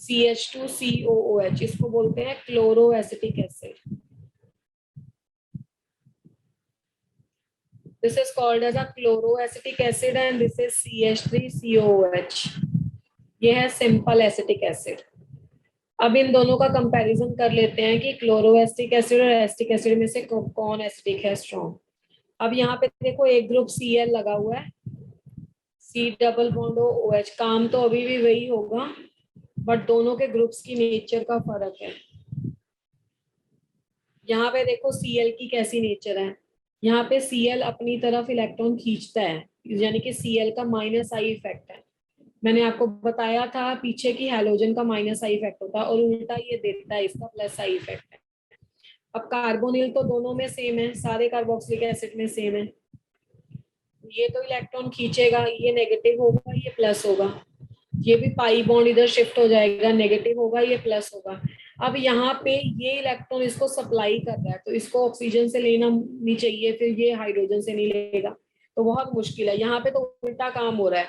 CH2COOH, इसको बोलते हैं chloro acetic acid. This is called as a chloroacetic acid and this is CH3COOH. ये है सिंपल एसिटिक एसिड। अब इन दोनों का कंपैरिजन कर लेते हैं कि क्लोरोएसिटिक एसिड और एसिटिक एसिड में से कौन एसिडिक है, स्ट्रॉन्ग। अब यहाँ पे देखो एक ग्रुप Cl लगा हुआ है, C डबल बॉन्ड OH, काम तो अभी भी वही होगा बट दोनों के ग्रुप्स की नेचर का फर्क है। यहाँ पे देखो Cl की कैसी नेचर है, यहाँ पे Cl अपनी तरफ इलेक्ट्रॉन खींचता है, यानी कि Cl का माइनस आई इफेक्ट है। मैंने आपको बताया था पीछे की हैलोजन का माइनस आई इफेक्ट होता है और उल्टा ये देता है, इसका प्लस आई इफेक्ट है। अब कार्बोनिल तो दोनों में सेम है, सारे कार्बोक्सिलिक एसिड में सेम है। ये तो इलेक्ट्रॉन खींचेगा, ये नेगेटिव होगा, ये प्लस होगा। ये भी पाई बॉन्ड इधर शिफ्ट हो जाएगा, नेगेटिव होगा, ये प्लस होगा। अब यहाँ पे ये इलेक्ट्रॉन इसको सप्लाई कर रहा है तो इसको ऑक्सीजन से लेना नहीं चाहिए, फिर ये हाइड्रोजन से नहीं लेगा तो बहुत मुश्किल है। यहाँ पे तो उल्टा काम हो रहा है,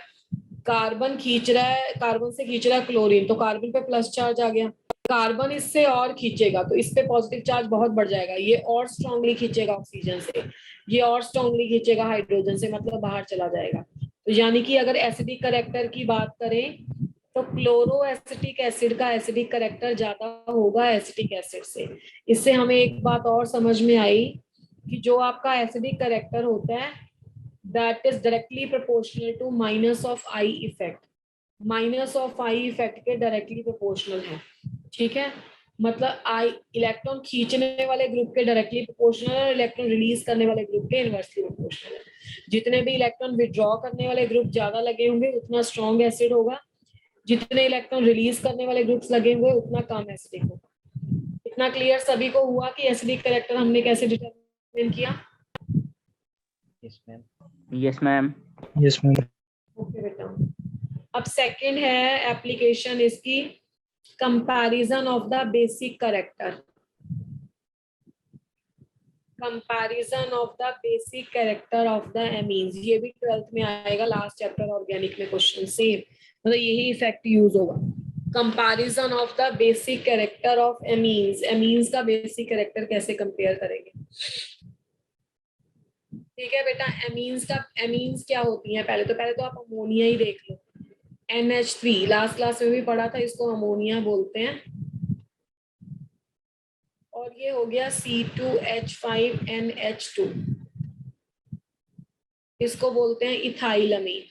कार्बन खींच रहा है, कार्बन से खींच रहा है क्लोरीन, तो कार्बन पे प्लस चार्ज आ गया। कार्बन इससे और खींचेगा तो इस पे पॉजिटिव चार्ज बहुत बढ़ जाएगा, ये और स्ट्रांगली खींचेगा ऑक्सीजन से, ये और स्ट्रांगली खींचेगा हाइड्रोजन से, मतलब बाहर चला जाएगा। तो यानी कि अगर एसिडिक करेक्टर की बात करें तो क्लोरोएसिटिक एसिड का एसिडिक करेक्टर ज्यादा होगा एसिटिक एसिड से। इससे हमें एक बात और समझ में आई कि जो आपका एसिडिक करेक्टर होता है that is directly proportional to minus of I effect, minus of I effect के डायरेक्टली प्रोपोर्शनल है। ठीक है, मतलब आई इलेक्ट्रॉन खींचने वाले ग्रुप के डायरेक्टली प्रोपोर्शनल है और इलेक्ट्रॉन रिलीज करने वाले ग्रुप के इनवर्सली प्रोपोर्शनल है। जितने भी इलेक्ट्रॉन विड्रॉ करने वाले ग्रुप ज्यादा लगे होंगे उतना स्ट्रॉन्ग एसिड होगा, जितने इलेक्ट्रॉन रिलीज करने वाले ग्रुप्स लगे हुए उतना कम एसिडिक होगा। इतना क्लियर सभी को हुआ कि एसिडिक कैरेक्टर हमने कैसे डिटरमाइन किया? Yes ma'am. Yes ma'am. Yes ma'am. Okay बेटा, अब सेकंड है एप्लीकेशन इसकी, comparison of the basic character. Comparison of the basic character of the amines, ये भी 12th में आएगा, लास्ट चैप्टर ऑर्गेनिक में क्वेश्चन सेम, मतलब यही इफेक्ट यूज होगा। Comparison of the basic character of amines, amines का बेसिक कैरेक्टर कैसे कंपेयर करेंगे? ठीक है बेटा, एमीन्स क्या होती हैं? पहले तो आप अमोनिया ही देख लो, NH3 लास्ट क्लास में भी पढ़ा था, इसको अमोनिया बोलते हैं। और ये हो गया C2H5NH2, इसको बोलते हैं इथाइलमीन।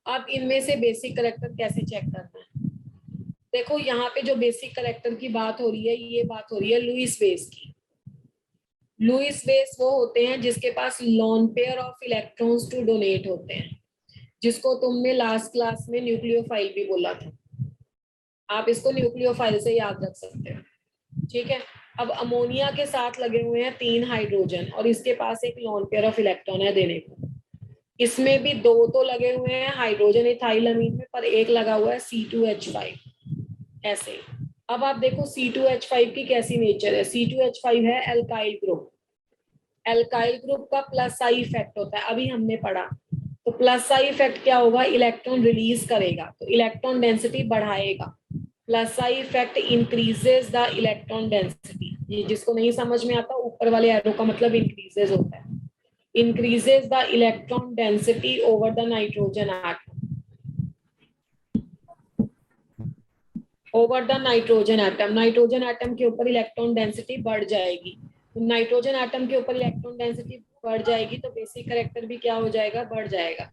अब इनमें से बेसिक कैरेक्टर कैसे चेक करना है? देखो यहाँ पे जो बेसिक कैरेक्टर की बात हो रही है, ये बात हो रही है लुईस बेस की। लुईस बेस वो होते हैं जिसके पास lone pair of electrons to donate होते हैं, जिसको तुमने लास्ट क्लास में न्यूक्लियोफाइल भी बोला था। आप इसको न्यूक्लियोफाइल से याद रख सकते हो। ठीक है, अब अमोनिया के साथ लगे हुए हैं 3 हाइड्रोजन और इसके पास एक लॉन पेयर ऑफ इलेक्ट्रॉन है देने को। इसमें भी 2 तो लगे हुए हैं हाइड्रोजन इथाइलमीन में, पर एक लगा हुआ है C2H5 ऐसे। अब आप देखो C2H5 की कैसी नेचर है। C2H5 है एल्काइल ग्रुप, एल्काइल ग्रुप का प्लस आई इफेक्ट होता है, अभी हमने पढ़ा। तो प्लस आई इफेक्ट क्या होगा? इलेक्ट्रॉन रिलीज करेगा तो इलेक्ट्रॉन डेंसिटी बढ़ाएगा। Plus I effect increases the electron density, ये जिसको नहीं समझ में आता ऊपर वाले एरो का मतलब इंक्रीजेस होता है, increases the electron density over the nitrogen atom, over the nitrogen atom. Nitrogen atom के ऊपर इलेक्ट्रॉन डेंसिटी बढ़ जाएगी, तो नाइट्रोजन एटम के ऊपर इलेक्ट्रॉन डेंसिटी बढ़ जाएगी तो बेसिक कैरेक्टर भी क्या हो जाएगा? बढ़ जाएगा।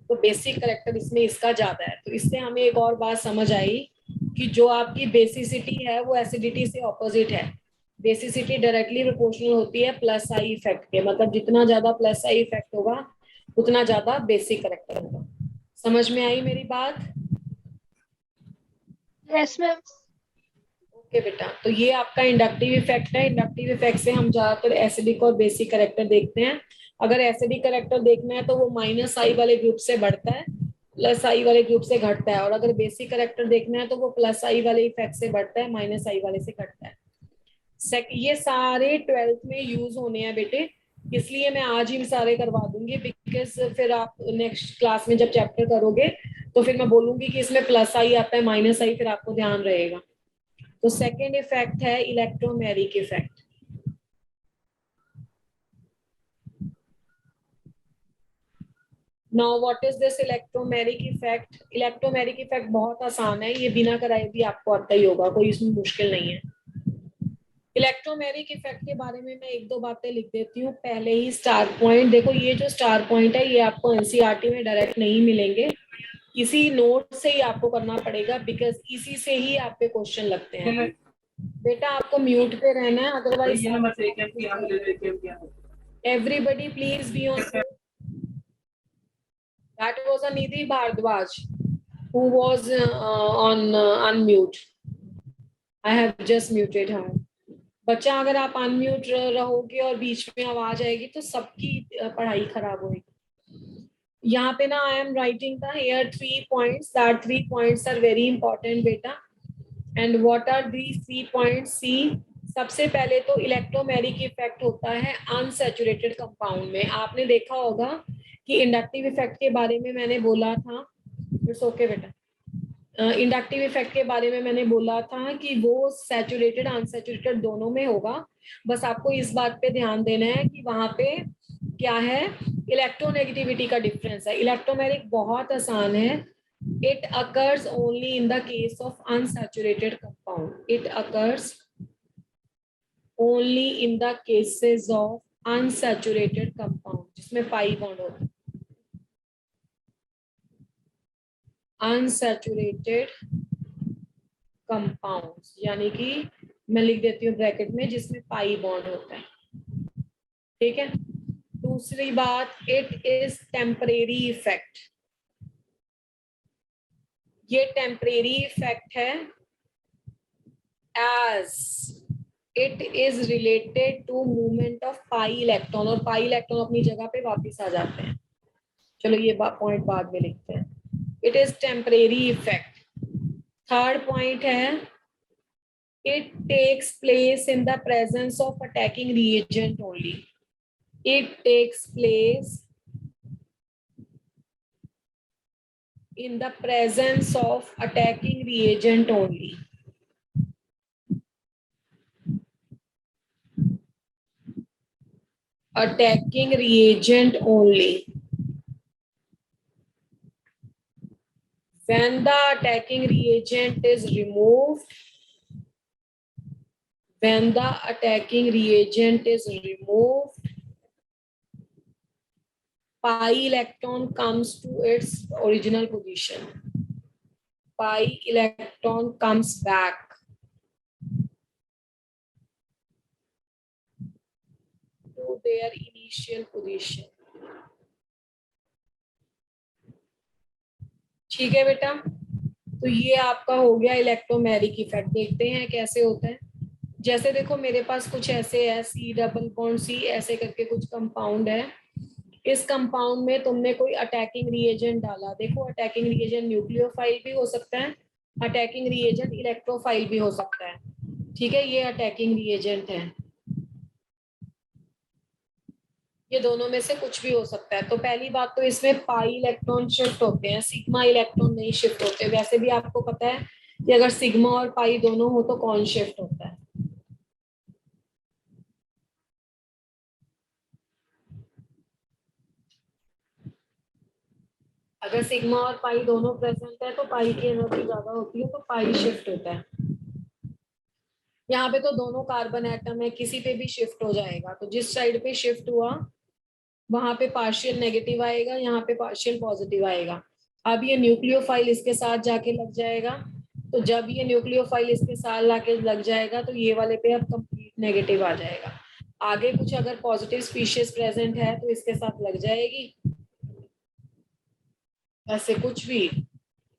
तो बेसिक कैरेक्टर इसमें इसका ज्यादा है। तो इससे हमें एक और बात समझ आई कि जो आपकी बेसिसिटी है वो एसिडिटी से ऑपोजिट है। बेसिसिटी डायरेक्टली प्रोपोर्शनल होती है प्लस आई इफेक्ट के, मतलब जितना ज्यादा प्लस आई इफेक्ट होगा उतना ज्यादा बेसिक कैरेक्टर होगा। समझ में आई मेरी बात? Yes ma'am. ओके बेटा, तो ये आपका इंडक्टिव इफेक्ट है। इंडक्टिव इफेक्ट से हम ज्यादातर एसिडिक और बेसिक कैरेक्टर देखते हैं। अगर एसिडिक कैरेक्टर देखना है तो वो माइनस आई वाले ग्रुप से बढ़ता है, प्लस आई वाले ग्रुप से घटता है, और अगर बेसिक कैरेक्टर देखना है तो वो प्लस आई वाले इफेक्ट से बढ़ता है, माइनस आई वाले से घटता है। ये सारे 12th में यूज होने हैं बेटे, इसलिए मैं आज ही सारे करवा दूंगी, बिकॉज फिर आप नेक्स्ट क्लास में जब चैप्टर करोगे तो फिर मैं बोलूंगी कि इसमें प्लस आई आता है, माइनस आई, फिर आपको ध्यान रहेगा। तो सेकेंड इफेक्ट है electromeric effect. Now what is this electromeric effect? Electromeric effect बहुत आसान है, ये बिना कराए भी आपको आता ही होगा, कोई इसमें मुश्किल नहीं है। इलेक्ट्रोमेरिक इफेक्ट के बारे में मैं एक दो बातें लिख देती हूँ पहले ही। स्टार पॉइंट देखो, ये जो स्टार पॉइंट है ये आपको एनसीईआरटी में डायरेक्ट नहीं मिलेंगे, किसी नोट से ही आपको करना पड़ेगा, बिकॉज इसी से ही आप पे क्वेश्चन लगते हैं। बेटा आपको म्यूट पे रहना है, otherwise everybody please be on. That was a Nidhi Bhardwaj who was on unmute. I have just muted her. बच्चा अगर आप अनम्यूट रहोगे और बीच में आवाज आएगी तो सबकी पढ़ाई खराब होगी। यहाँ पे ना I am writing the here 3 points, that 3 points are very important बेटा। And what are these 3 points? See सबसे पहले तो इलेक्ट्रोमेरिक इफेक्ट होता है अनसैचुरेटेड कंपाउंड में। आपने देखा होगा कि इंडक्टिव इफेक्ट के बारे में मैंने बोला था, इट्स ओके बेटा, इंडक्टिव इफेक्ट के बारे में मैंने बोला था कि वो सैचुरेटेड अनसैचुरेटेड दोनों में होगा। बस आपको इस बात पे ध्यान देना है कि वहां पे क्या है, इलेक्ट्रोनेगेटिविटी का डिफरेंस है। इलेक्ट्रोमेरिक बहुत आसान है, it occurs only in the case of unsaturated compound. It occurs only in the cases of unsaturated compound जिसमें पाई बॉन्ड होता है। अनसैचुरेटेड कंपाउंड्स यानी कि मैं लिख देती हूँ ब्रैकेट में जिसमें पाई बॉन्ड होता है, ठीक है। दूसरी बात, इट इज टेम्परेरी इफेक्ट। ये टेम्परेरी इफेक्ट है as it is related to movement of pi electron, और पाई इलेक्ट्रॉन अपनी जगह पे वापस आ जाते हैं। चलो ये पॉइंट बाद में लिखते हैं, it is temporary effect. Third point है, it takes place in the presence of attacking reagent only. It takes place in the presence of attacking reagent only. Attacking reagent only. When the attacking reagent is removed, when the attacking reagent is removed, pi electron comes to its original position. Pi electron comes back to their initial position. ठीक है बेटा, तो ये आपका हो गया electromeric effect. देखते हैं कैसे होता है। जैसे देखो मेरे पास कुछ ऐसे है, सी डबल बॉन्ड सी ऐसे करके कुछ कंपाउंड है। इस कंपाउंड में तुमने कोई अटैकिंग रिएजेंट डाला। देखो अटैकिंग रिएजेंट न्यूक्लियोफाइल भी हो सकता है, अटैकिंग रिएजेंट इलेक्ट्रोफाइल भी हो सकता है, ठीक है। ये अटैकिंग रिएजेंट है, ये दोनों में से कुछ भी हो सकता है। तो पहली बात तो इसमें पाई इलेक्ट्रॉन शिफ्ट होते हैं, सिग्मा इलेक्ट्रॉन नहीं शिफ्ट होते। वैसे भी आपको पता है कि अगर सिग्मा और पाई दोनों हो तो कौन शिफ्ट होता है? अगर सिग्मा और पाई दोनों प्रेजेंट है तो पाई की एनर्जी ज्यादा होती है, तो पाई शिफ्ट होता है। यहाँ पे तो दोनों कार्बन एटम है, किसी पे भी शिफ्ट हो जाएगा। तो जिस साइड पे शिफ्ट हुआ वहां पे पार्शियल नेगेटिव आएगा, यहाँ पे पार्शियल पॉजिटिव आएगा। अब ये न्यूक्लियोफाइल इसके साथ जाके लग जाएगा, तो जब ये न्यूक्लियोफाइल इसके साथ लाके लग जाएगा तो ये वाले पे अब कंप्लीट नेगेटिव आ जाएगा। आगे कुछ अगर पॉजिटिव स्पीशीज प्रेजेंट है तो इसके साथ लग जाएगी। ऐसे कुछ भी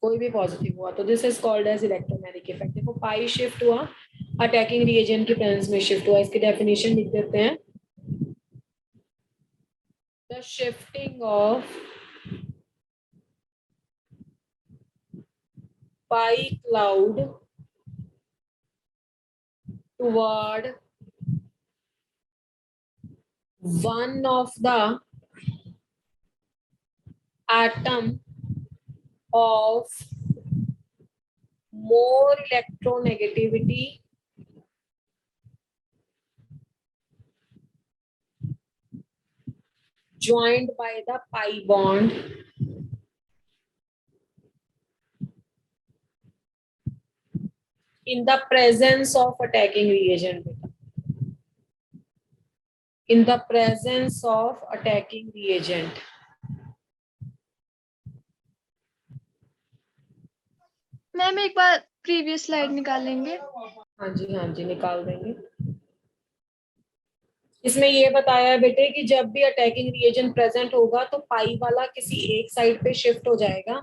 कोई भी पॉजिटिव हुआ तो this is called as electromagnetic effect. देखो पाई शिफ्ट हुआ, अटैकिंग रिएजेंट की प्रेजेंस में शिफ्ट हुआ। इसकी डेफिनेशन लिख देते हैं, the shifting of pi cloud toward one of the atom of more electronegativity joined by the pi bond in the presence of attacking reagent. In the presence of attacking reagent. Ma'am एक बार previous slide निकालेंगे। हाँ जी निकाल देंगे। इसमें ये बताया है बेटे कि जब भी अटैकिंग रिएजेंट प्रेजेंट होगा तो पाई वाला किसी एक साइड पे शिफ्ट हो जाएगा।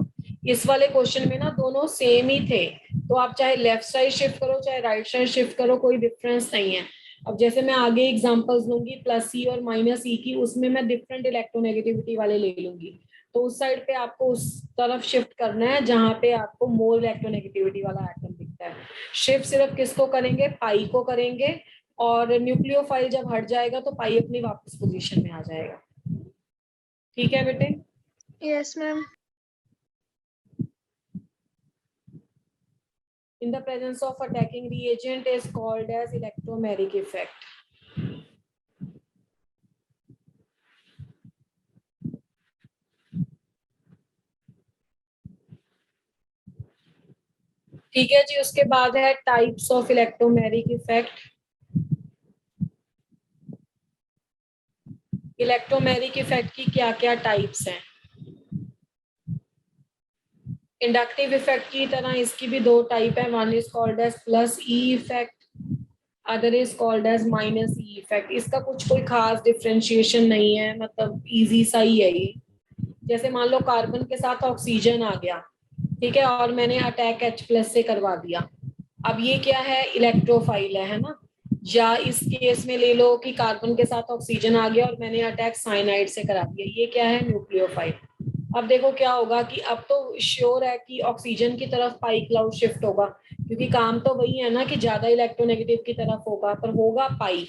इस वाले क्वेश्चन में ना दोनों सेम ही थे, तो आप चाहे लेफ्ट साइड शिफ्ट करो चाहे राइट साइड शिफ्ट करो, कोई डिफरेंस नहीं है। अब जैसे मैं आगे एग्जांपल्स लूंगी प्लस ई और माइनस ई की, उसमें मैं डिफरेंट इलेक्ट्रोनेगेटिविटी वाले ले लूंगी, तो उस साइड पे आपको उस तरफ शिफ्ट करना है जहां पे आपको मोर इलेक्ट्रोनेगेटिविटी वाला एटम दिखता है। शिफ्ट सिर्फ किसको करेंगे, पाई को करेंगे, और न्यूक्लियोफाइल जब हट जाएगा तो पाई अपनी वापस पोजीशन में आ जाएगा। ठीक है बेटे? Yes ma'am. In the presence of attacking reagent is called as electromeric effect. ठीक है जी, उसके बाद है types of electromeric effect. Electromeric effect की क्या क्या टाइप्स हैं? इंडक्टिव इफेक्ट की तरह इसकी भी दो टाइप है, one is called as plus E effect, other is called as minus E effect. इसका कुछ कोई खास डिफरेंशिएशन नहीं है, मतलब इजी सा ही है ये। जैसे मान लो कार्बन के साथ ऑक्सीजन आ गया, ठीक है, और मैंने अटैक H+ से करवा दिया। अब ये क्या है, इलेक्ट्रोफाइल है ना। या इस केस में ले लो कि कार्बन के साथ ऑक्सीजन आ गया और मैंने अटैक साइनाइड से करा दिया, ये क्या है, न्यूक्लियोफाइल। अब देखो क्या होगा कि अब तो श्योर है कि ऑक्सीजन की तरफ पाई क्लाउड शिफ्ट होगा, क्योंकि काम तो वही है ना कि ज्यादा इलेक्ट्रोनेगेटिव की तरफ होगा, पर होगा पाई।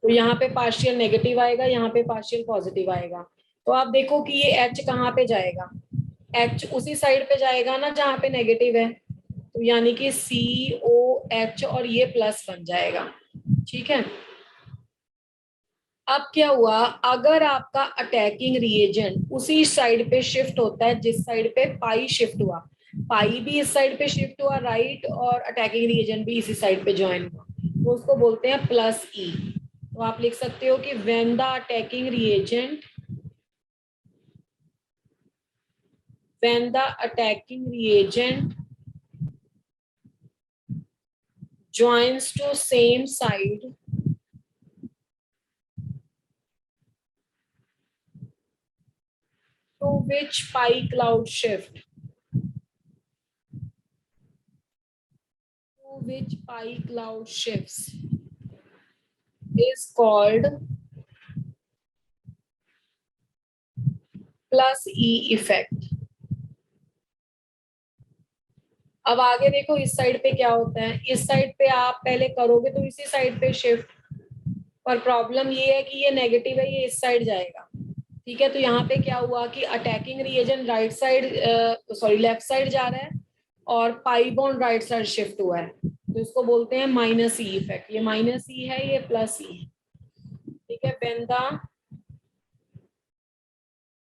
तो यहाँ पे पार्शियल नेगेटिव आएगा, यहाँ पे पार्शियल पॉजिटिव आएगा। तो आप देखो कि ये H कहाँ पे जाएगा, H उसी साइड पे जाएगा ना जहाँ पे नेगेटिव है, तो यानी कि COH और ये प्लस बन जाएगा। ठीक है। अब क्या हुआ, अगर आपका अटैकिंग रिएजेंट उसी साइड पे शिफ्ट होता है जिस साइड पे पाई शिफ्ट हुआ, पाई भी इस साइड पे शिफ्ट हुआ राइट, और अटैकिंग रिएजेंट भी इसी साइड पे ज्वाइन हुआ, तो उसको बोलते हैं प्लस ई। तो आप लिख सकते हो कि when the attacking reagent joins to same side to which pi cloud shifts is called plus E effect. अब आगे देखो इस साइड पे क्या होता है, इस साइड पे आप पहले करोगे तो इसी साइड पे शिफ्ट, पर प्रॉब्लम ये है कि ये नेगेटिव है, ये इस साइड जाएगा। ठीक है, तो यहाँ पे क्या हुआ कि attacking reagent right side left side जा रहा है और pi bond right side shift हुआ है, तो इसको बोलते हैं माइनस ई इफेक्ट। ये माइनस ई है, ये प्लस ई है। ठीक है, when the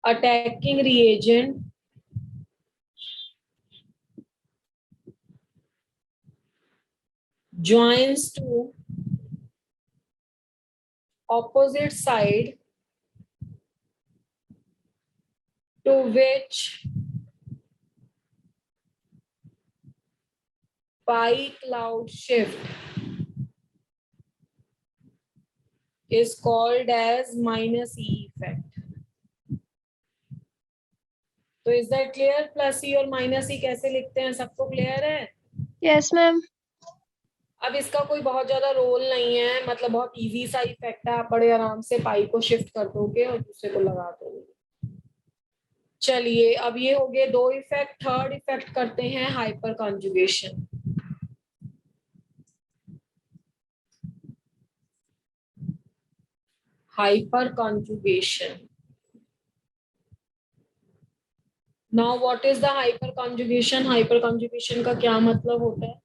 attacking reagent joins to opposite side to which pi cloud shift is called as minus E effect. तो इज दैट क्लियर? प्लस ई और माइनस ई कैसे लिखते हैं, सबको क्लियर है? Yes ma'am. अब इसका कोई बहुत ज्यादा रोल नहीं है, मतलब बहुत इजी सा इफेक्ट है, आप बड़े आराम से पाई को शिफ्ट कर दोगे और दूसरे को लगा दोगे। चलिए, अब ये हो गए दो इफेक्ट। थर्ड इफेक्ट करते हैं hyper conjugation. Hyper conjugation now what is the hyper conjugation? Hyper conjugation का क्या मतलब होता है?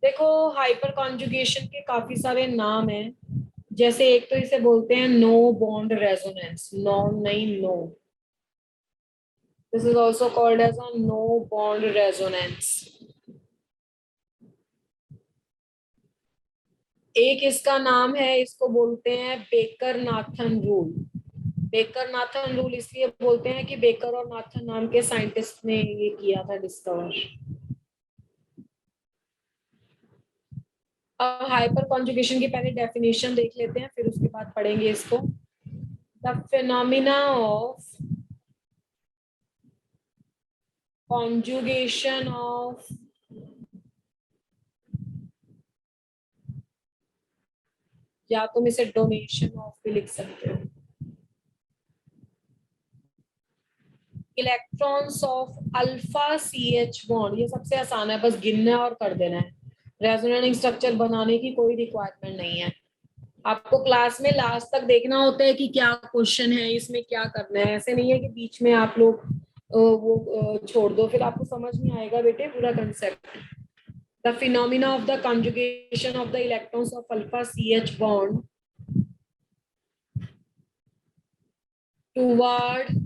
देखो, हाइपर कॉन्जुगेशन के काफी सारे नाम हैं। जैसे एक तो इसे बोलते हैं नो बॉन्ड रेजोनेंस, नॉन नहीं no, this is also called as a no bond resonance. एक इसका नाम है, इसको बोलते हैं Baker Nathan rule. Baker Nathan rule इसलिए बोलते हैं कि बेकर और नाथन नाम के साइंटिस्ट ने ये किया था डिस्कवर। अब हाइपर कॉन्जुगेशन की पहले डेफिनेशन देख लेते हैं, फिर उसके बाद पढ़ेंगे इसको। The phenomena of conjugation of या तुम इसे डोनेशन ऑफ भी लिख सकते हो। Electrons of alpha C H bond, ये सबसे आसान है, बस गिनना और कर देना है। रेजोनेटिंग स्ट्रक्चर बनाने की कोई रिक्वायरमेंट नहीं है। आपको क्लास में लास्ट तक देखना होता है कि क्या क्वेश्चन है, इसमें क्या करना है। ऐसे नहीं है कि बीच में आप लोग छोड़ दो, फिर आपको समझ नहीं आएगा बेटे पूरा concept. The phenomena of the conjugation of the electrons of alpha C H bond toward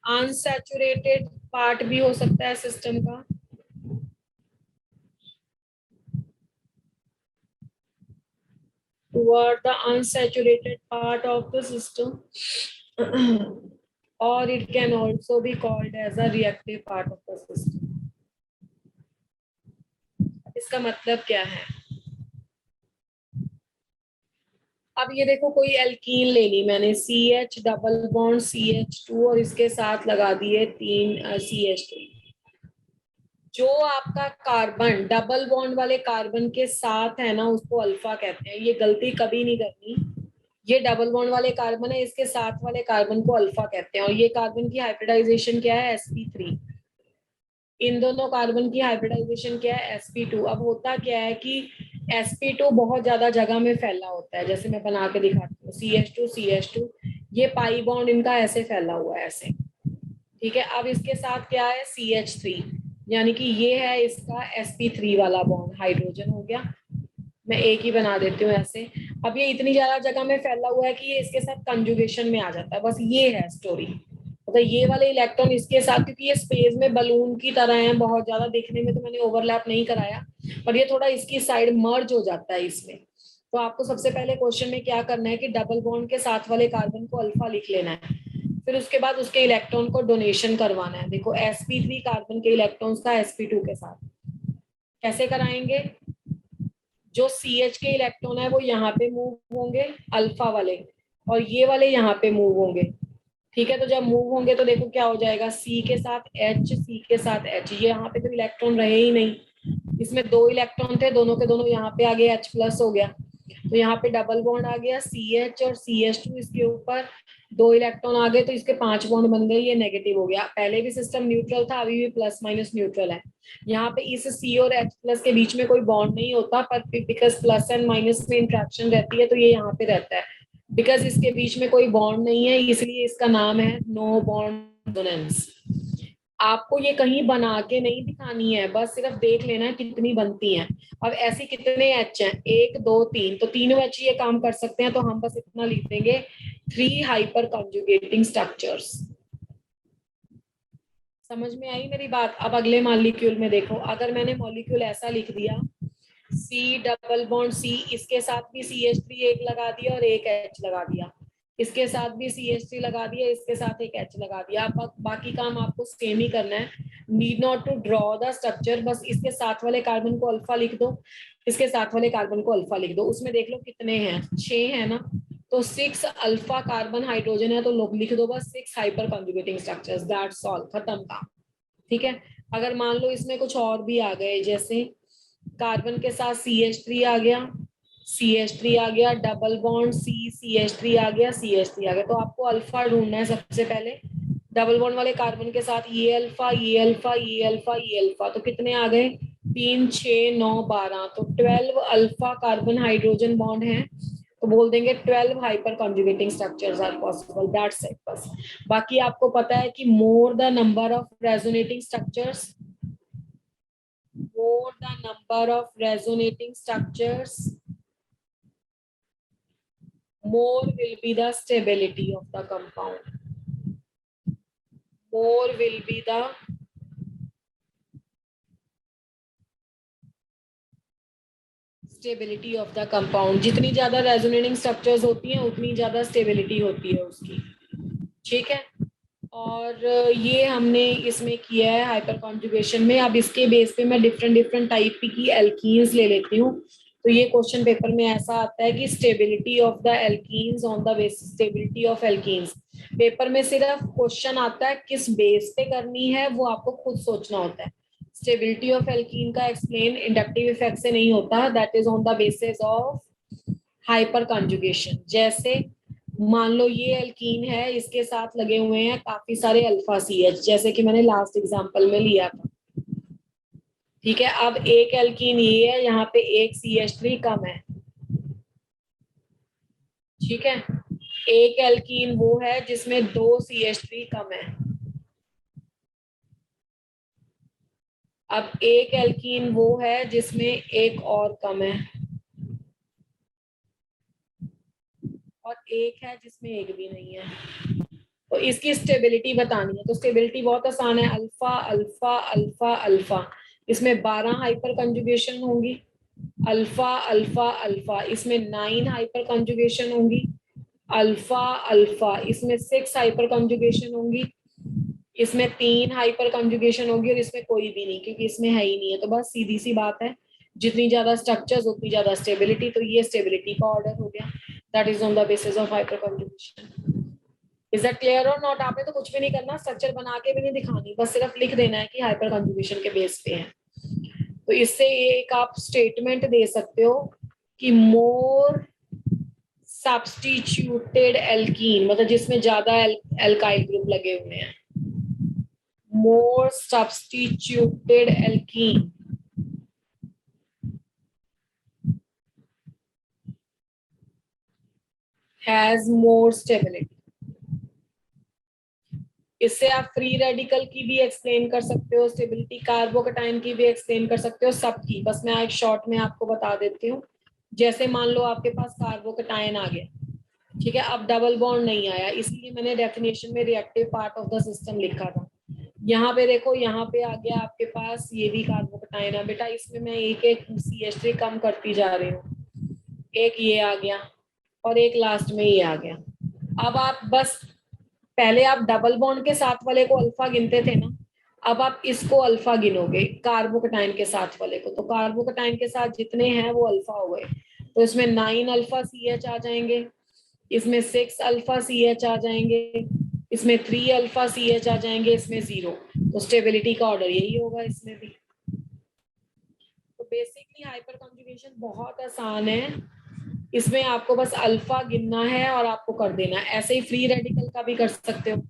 unsaturated part भी हो सकता है सिस्टम का, toward the unsaturated part of the system or it can also be called as a reactive part of the system. इसका मतलब क्या है? अब ये देखो, कोई एल्कीन ले ली मैंने, CH डबल बॉन्ड CH2 और इसके साथ लगा दिए 3 CH3। जो आपका कार्बन डबल बॉन्ड वाले कार्बन के साथ है ना, उसको अल्फा कहते हैं। ये गलती कभी नहीं करनी। ये डबल बॉन्ड वाले कार्बन है, इसके साथ वाले कार्बन को अल्फा कहते हैं। और ये कार्बन की हाइब्रिडाइजेशन क्या है? sp3। इन दोनों कार्बन की हाइब्रिडाइजेशन क्या है? sp2। अब होता क्या है कि sp2 बहुत ज्यादा जगह में फैला होता है। जैसे मैं बना के दिखाती हूँ, CH2 ये पाई बॉन्ड इनका ऐसे फैला हुआ है, ऐसे। ठीक है, अब इसके साथ क्या है? CH3, यानी कि ये है इसका sp3 वाला बॉन्ड, हाइड्रोजन हो गया। मैं एक ही बना देती हूँ ऐसे। अब ये इतनी ज्यादा जगह में फैला हुआ है कि ये इसके साथ कंजुगेशन में आ जाता है। बस ये है स्टोरी। मतलब ये वाले इलेक्ट्रॉन इसके साथ, क्योंकि ये स्पेस में बलून की तरह है बहुत ज्यादा दिखने में, तो मैंने ओवरलैप नहीं कराया, पर ये थोड़ा इसकी साइड मर्ज हो जाता है इसमें। तो आपको सबसे पहले क्वेश्चन में क्या करना है कि डबल बॉन्ड के साथ वाले कार्बन को अल्फा लिख लेना है। फिर उसके बाद उसके इलेक्ट्रॉन को डोनेशन करवाना है। देखो, sp3 कार्बन के इलेक्ट्रॉन्स का sp2 के साथ कैसे कराएंगे? जो CH के इलेक्ट्रॉन है वो यहाँ पे मूव होंगे, अल्फा वाले, और ये वाले यहाँ पे मूव होंगे। ठीक है, तो जब मूव होंगे तो देखो क्या हो जाएगा, C के साथ H, C के साथ H। ये यहाँ पे तो इलेक्ट्रॉन रहे ही नहीं, इसमें 2 इलेक्ट्रॉन थे, दोनों के दोनों यहाँ पे आ गए, H+ हो गया। तो यहाँ पे डबल बॉन्ड आ गया, CH और CH2, इसके ऊपर 2 इलेक्ट्रॉन आ गए, तो इसके 5 बॉन्ड बन गए, ये नेगेटिव हो गया। पहले भी सिस्टम न्यूट्रल था, अभी भी प्लस माइनस न्यूट्रल है। यहाँ पे इस C और H+ के बीच में कोई बॉन्ड नहीं होता, पर बिकॉज प्लस एंड माइनस में इंट्रैक्शन रहती है तो ये यहाँ पे रहता है। बिकॉज इसके बीच में कोई बॉन्ड नहीं है, इसलिए इसका नाम है नो बॉन्ड रेजोनेंस। आपको ये कहीं बना के नहीं दिखानी है, बस सिर्फ देख लेना है कितनी बनती हैं। अब ऐसी कितने H हैं? 1 2 3, तो तीनों H ये काम कर सकते हैं, तो हम बस इतना लिख देंगे 3 हाइपर कॉन्जुगेटिंग स्ट्रक्चर्स। समझ में आई मेरी बात? अब अगले मॉलिक्यूल में देखो, अगर मैंने मॉलिक्यूल ऐसा लिख दिया, C डबल बॉन्ड C, इसके साथ भी CH3 एक लगा दिया और एक H लगा दिया, इसके साथ भी CH3 लगा दिया, इसके साथ एक H लगा दिया। अब बाकी काम आपको सेम ही करना है, need not to draw the structure. बस इसके साथ वाले कार्बन को अल्फा लिख दो, इसके साथ वाले कार्बन को अल्फा लिख दो। उसमें देख लो कितने हैं, 6 है ना, तो 6 अल्फा कार्बन हाइड्रोजन है, तो लोग लिख दो बस 6 hyper conjugating structures, that's all, खत्म काम। ठीक है, अगर मान लो इसमें कुछ और भी आ गए, जैसे कार्बन के साथ CH3 आ गया, CH3 आ गया, डबल बॉन्ड C, CH3 आ गया, CH3 आ गया, तो आपको अल्फा ढूंढना है सबसे पहले। डबल बॉन्ड वाले कार्बन के साथ ये अल्फा, ये अल्फा, ये अल्फा, ये अल्फा, तो कितने आ गए? 3 6 9 12, तो 12 अल्फा कार्बन हाइड्रोजन बॉन्ड है। तो बोल देंगे 12 hyper conjugating structures are possible, that's it बस। बाकी आपको पता है कि more the number of resonating structures, more the number of resonating structures, more will be the stability of the compound, more will be the stability of the compound। जितनी ज्यादा resonating structures होती हैं उतनी ज्यादा stability होती है उसकी, ठीक है। और ये हमने इसमें किया है हाइपर कॉन्जुगेशन में। अब इसके बेस पे मैं डिफरेंट टाइप की एल्कीन्स ले लेती हूँ। तो ये क्वेश्चन पेपर में ऐसा आता है कि stability of the alkenes on the basis, stability of alkenes. Paper में सिर्फ क्वेश्चन आता है किस बेस पे करनी है वो आपको खुद सोचना होता है। स्टेबिलिटी ऑफ एल्कीन का एक्सप्लेन इंडक्टिव इफेक्ट से नहीं होता, that is on the basis of hyper conjugation. जैसे मान लो ये एल्कीन है, इसके साथ लगे हुए हैं काफी सारे अल्फा सी एच, जैसे कि मैंने लास्ट एग्जांपल में लिया था, ठीक है। अब एक एल्कीन ये है, यहाँ पे एक CH3 कम है, ठीक है। एक एल्कीन वो है जिसमें 2 CH3 कम है। अब एक एल्कीन वो है जिसमें एक और कम है, और एक है जिसमें एक भी नहीं है। तो इसकी स्टेबिलिटी बतानी है। तो स्टेबिलिटी बहुत आसान है, अल्फा अल्फा अल्फा अल्फा, इसमें 12 हाइपर कंजुगेशन होंगी, अल्फा अल्फा अल्फा इसमें 9 हाइपर कंजुगेशन होंगी, अल्फा अल्फा इसमें 6 हाइपर कंजुगेशन होंगी, इसमें 3 हाइपर कंजुगेशन होगी, और इसमें कोई भी नहीं क्योंकि इसमें है ही नहीं है। तो बस सीधी सी बात है, जितनी ज्यादा स्ट्रक्चर्स उतनी ज्यादा स्टेबिलिटी। तो ये स्टेबिलिटी का ऑर्डर हो गया, that is on the basis of hyper conjugation. Is that clear और नॉट? आपने तो कुछ भी नहीं करना, स्ट्रक्चर बना के भी नहीं दिखानी, बस सिर्फ लिख देना है कि हाइपर कंजुगेशन के बेस पे है। तो इससे एक आप स्टेटमेंट दे सकते हो कि मोर सब्स्टिट्यूटेड एल्कीन, मतलब जिसमें ज्यादा एल्काइल ग्रुप लगे हुए हैं, मोर substituted alkene has more stability. इससे आप फ्री रेडिकल की भी एक्सप्लेन कर सकते हो स्टेबिलिटी, कार्बोकटाइन की भी एक्सप्लेन कर सकते हो, सबकी। बस मैं एक शॉर्ट में आपको बता देती हूँ। जैसे मान लो आपके पास कार्बोकटाइन आ गया, ठीक है। अब डबल बॉन्ड नहीं आया, इसलिए मैंने डेफिनेशन में reactive part of the system लिखा था। यहाँ पे देखो, यहाँ पे आ गया आपके पास ये भी कार्बोकटाइन है बेटा, इसमें मैं एक एक CH3 कम करती जा रही हूँ, एक ये आ गया और एक लास्ट में ये आ गया। अब आप बस पहले आप डबल बॉन्ड के साथ वाले को अल्फा गिनते थे ना, अब आप इसको अल्फा गिनोगे कार्बोकटाइन के साथ वाले को। तो कार्बोकटाइन के साथ जितने हैं वो अल्फा हो गए, तो इसमें 9 अल्फा CH आ जाएंगे, इसमें 6 अल्फा CH आ जाएंगे, इसमें 3 अल्फा CH आ जाएंगे, इसमें 0। तो स्टेबिलिटी का ऑर्डर यही होगा इसमें भी। तो बेसिकली हाइपर कॉन्जुगेशन बहुत आसान है, इसमें आपको बस अल्फा गिनना है और आपको कर देना है। ऐसे ही फ्री रेडिकल का भी कर सकते हो।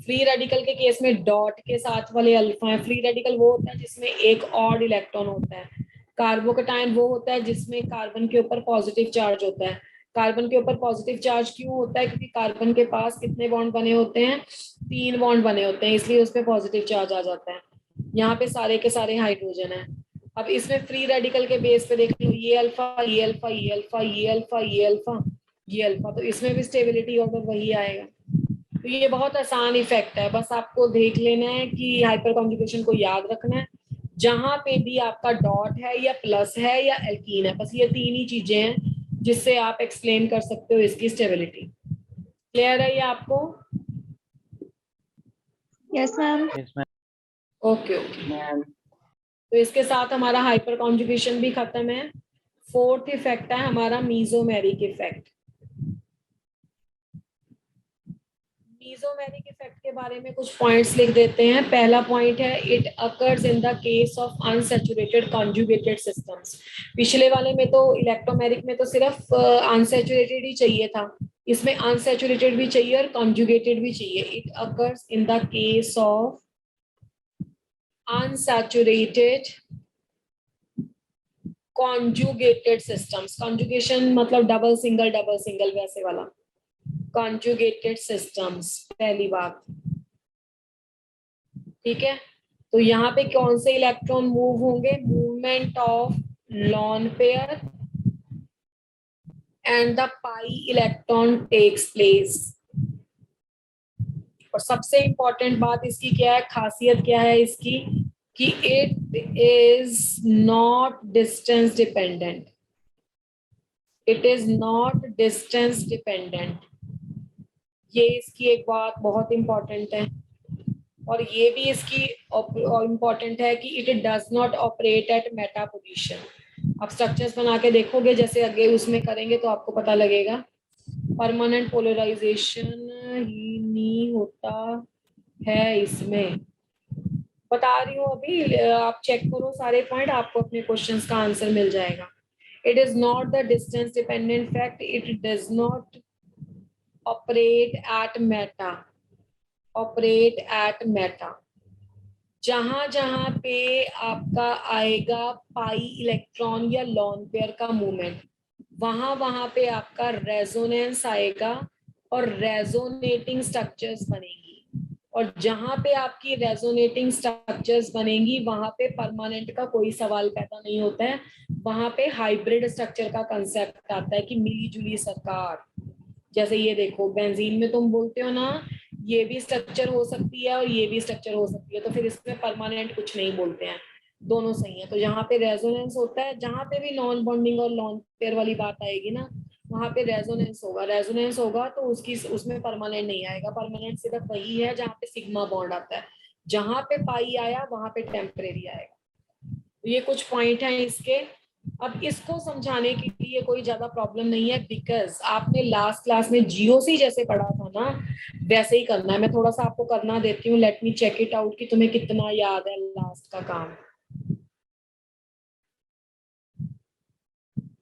फ्री रेडिकल के केस में डॉट के साथ वाले अल्फा है। फ्री रेडिकल वो होता है जिसमें एक ऑड इलेक्ट्रॉन होता है। कार्बोकटाइन वो होता है जिसमें कार्बन के ऊपर पॉजिटिव चार्ज होता है। कार्बन के ऊपर पॉजिटिव चार्ज क्यों होता है? क्योंकि कार्बन के पास कितने बॉन्ड बने होते हैं? 3 बॉन्ड बने होते हैं, इसलिए उस पर पॉजिटिव चार्ज आ जाता है। यहाँ पे सारे के सारे हाइड्रोजन है। अब इसमें फ्री रेडिकल के बेस पे देख लो, ये अल्फा ये अल्फा ये अल्फा ये अल्फा ये अल्फा ये अल्फा, तो इसमें भी स्टेबिलिटी ऑर्डर वही आएगा। तो ये बहुत आसान इफेक्ट है, बस आपको देख लेना है कि हाइपर कॉन्जुगेशन को याद रखना है। जहां पे भी आपका डॉट है या प्लस है या एल्कीन है, बस ये 3 ही चीजें हैं जिससे आप एक्सप्लेन कर सकते हो इसकी स्टेबिलिटी। क्लियर है ये आपको? Yes ma'am. Yes, ma'am. Okay okay. Ma'am. तो इसके साथ हमारा हाइपर कॉन्जुगेशन भी खत्म है। फोर्थ इफेक्ट है हमारा मीजोमेरिक इफेक्ट। मीजोमेरिक इफेक्ट के बारे में कुछ पॉइंट्स लिख देते हैं। पहला पॉइंट है, it occurs in the case of unsaturated conjugated systems. पिछले वाले में तो इलेक्ट्रोमेरिक में तो सिर्फ अनसैचुरेटेड ही चाहिए था, इसमें अनसैचुरेटेड भी चाहिए और कॉन्जुगेटेड भी चाहिए। It occurs in the case of unsaturated conjugated systems, conjugation मतलब डबल सिंगल वैसे वाला, कॉन्जुगेटेड सिस्टम्स पहली बात, ठीक है। तो यहाँ पे कौन से इलेक्ट्रॉन मूव होंगे, movement of lone pair and the pi electron takes place. और सबसे इंपॉर्टेंट बात इसकी क्या है, खासियत क्या है इसकी, कि it is not distance dependent, it is not distance dependent. ये इसकी एक बात बहुत इंपॉर्टेंट है। और ये भी इसकी इंपॉर्टेंट है कि it does not operate at Meta position. आप स्ट्रक्चर्स बना के देखोगे जैसे आगे उसमें करेंगे तो आपको पता लगेगा। परमानेंट पोलराइजेशन ही नहीं होता है इसमें, बता रही हूँ अभी, आप चेक करो सारे पॉइंट, आपको अपने क्वेश्चंस का आंसर मिल जाएगा। It is not the distance dependent fact, it does not operate at Meta, operate at Meta. जहां जहां पे आपका आएगा पाई इलेक्ट्रॉन या लॉन पेयर का मूवमेंट, वहां वहां पे आपका रेजोनेंस आएगा और रेजोनेटिंग स्ट्रक्चर्स बनेंगी। और जहां पे आपकी रेजोनेटिंग स्ट्रक्चर्स बनेंगी वहां पे परमानेंट का कोई सवाल पैदा नहीं होता है, वहां पे हाइब्रिड स्ट्रक्चर का कंसेप्ट आता है कि मिली जुली सरकार। जैसे ये देखो बेंजीन में तुम बोलते हो ना, ये भी स्ट्रक्चर हो सकती है और ये भी स्ट्रक्चर हो सकती है, तो फिर इसमें परमानेंट कुछ नहीं बोलते हैं, दोनों सही है। तो यहाँ पे रेजोनेंस होता है, जहां पे भी नॉन बॉन्डिंग और लॉन पेयर वाली बात आएगी ना, वहां पे रेजोनेंस होगा, रेजोनेंस होगा तो उसकी उसमें परमानेंट नहीं आएगा, परमानेंट सिर्फ वही है जहाँ पे सिग्मा बॉन्ड आता है, जहां पे पाई आया वहां पे टेम्परेरी आएगा। तो ये कुछ पॉइंट है इसके। अब इसको समझाने के लिए कोई ज्यादा प्रॉब्लम नहीं है, बिकॉज आपने लास्ट क्लास में जीओसी जैसे पढ़ा था ना, वैसे ही करना है। मैं थोड़ा सा आपको करना देती हूँ, let me check it out कि तुम्हें कितना याद है लास्ट का काम।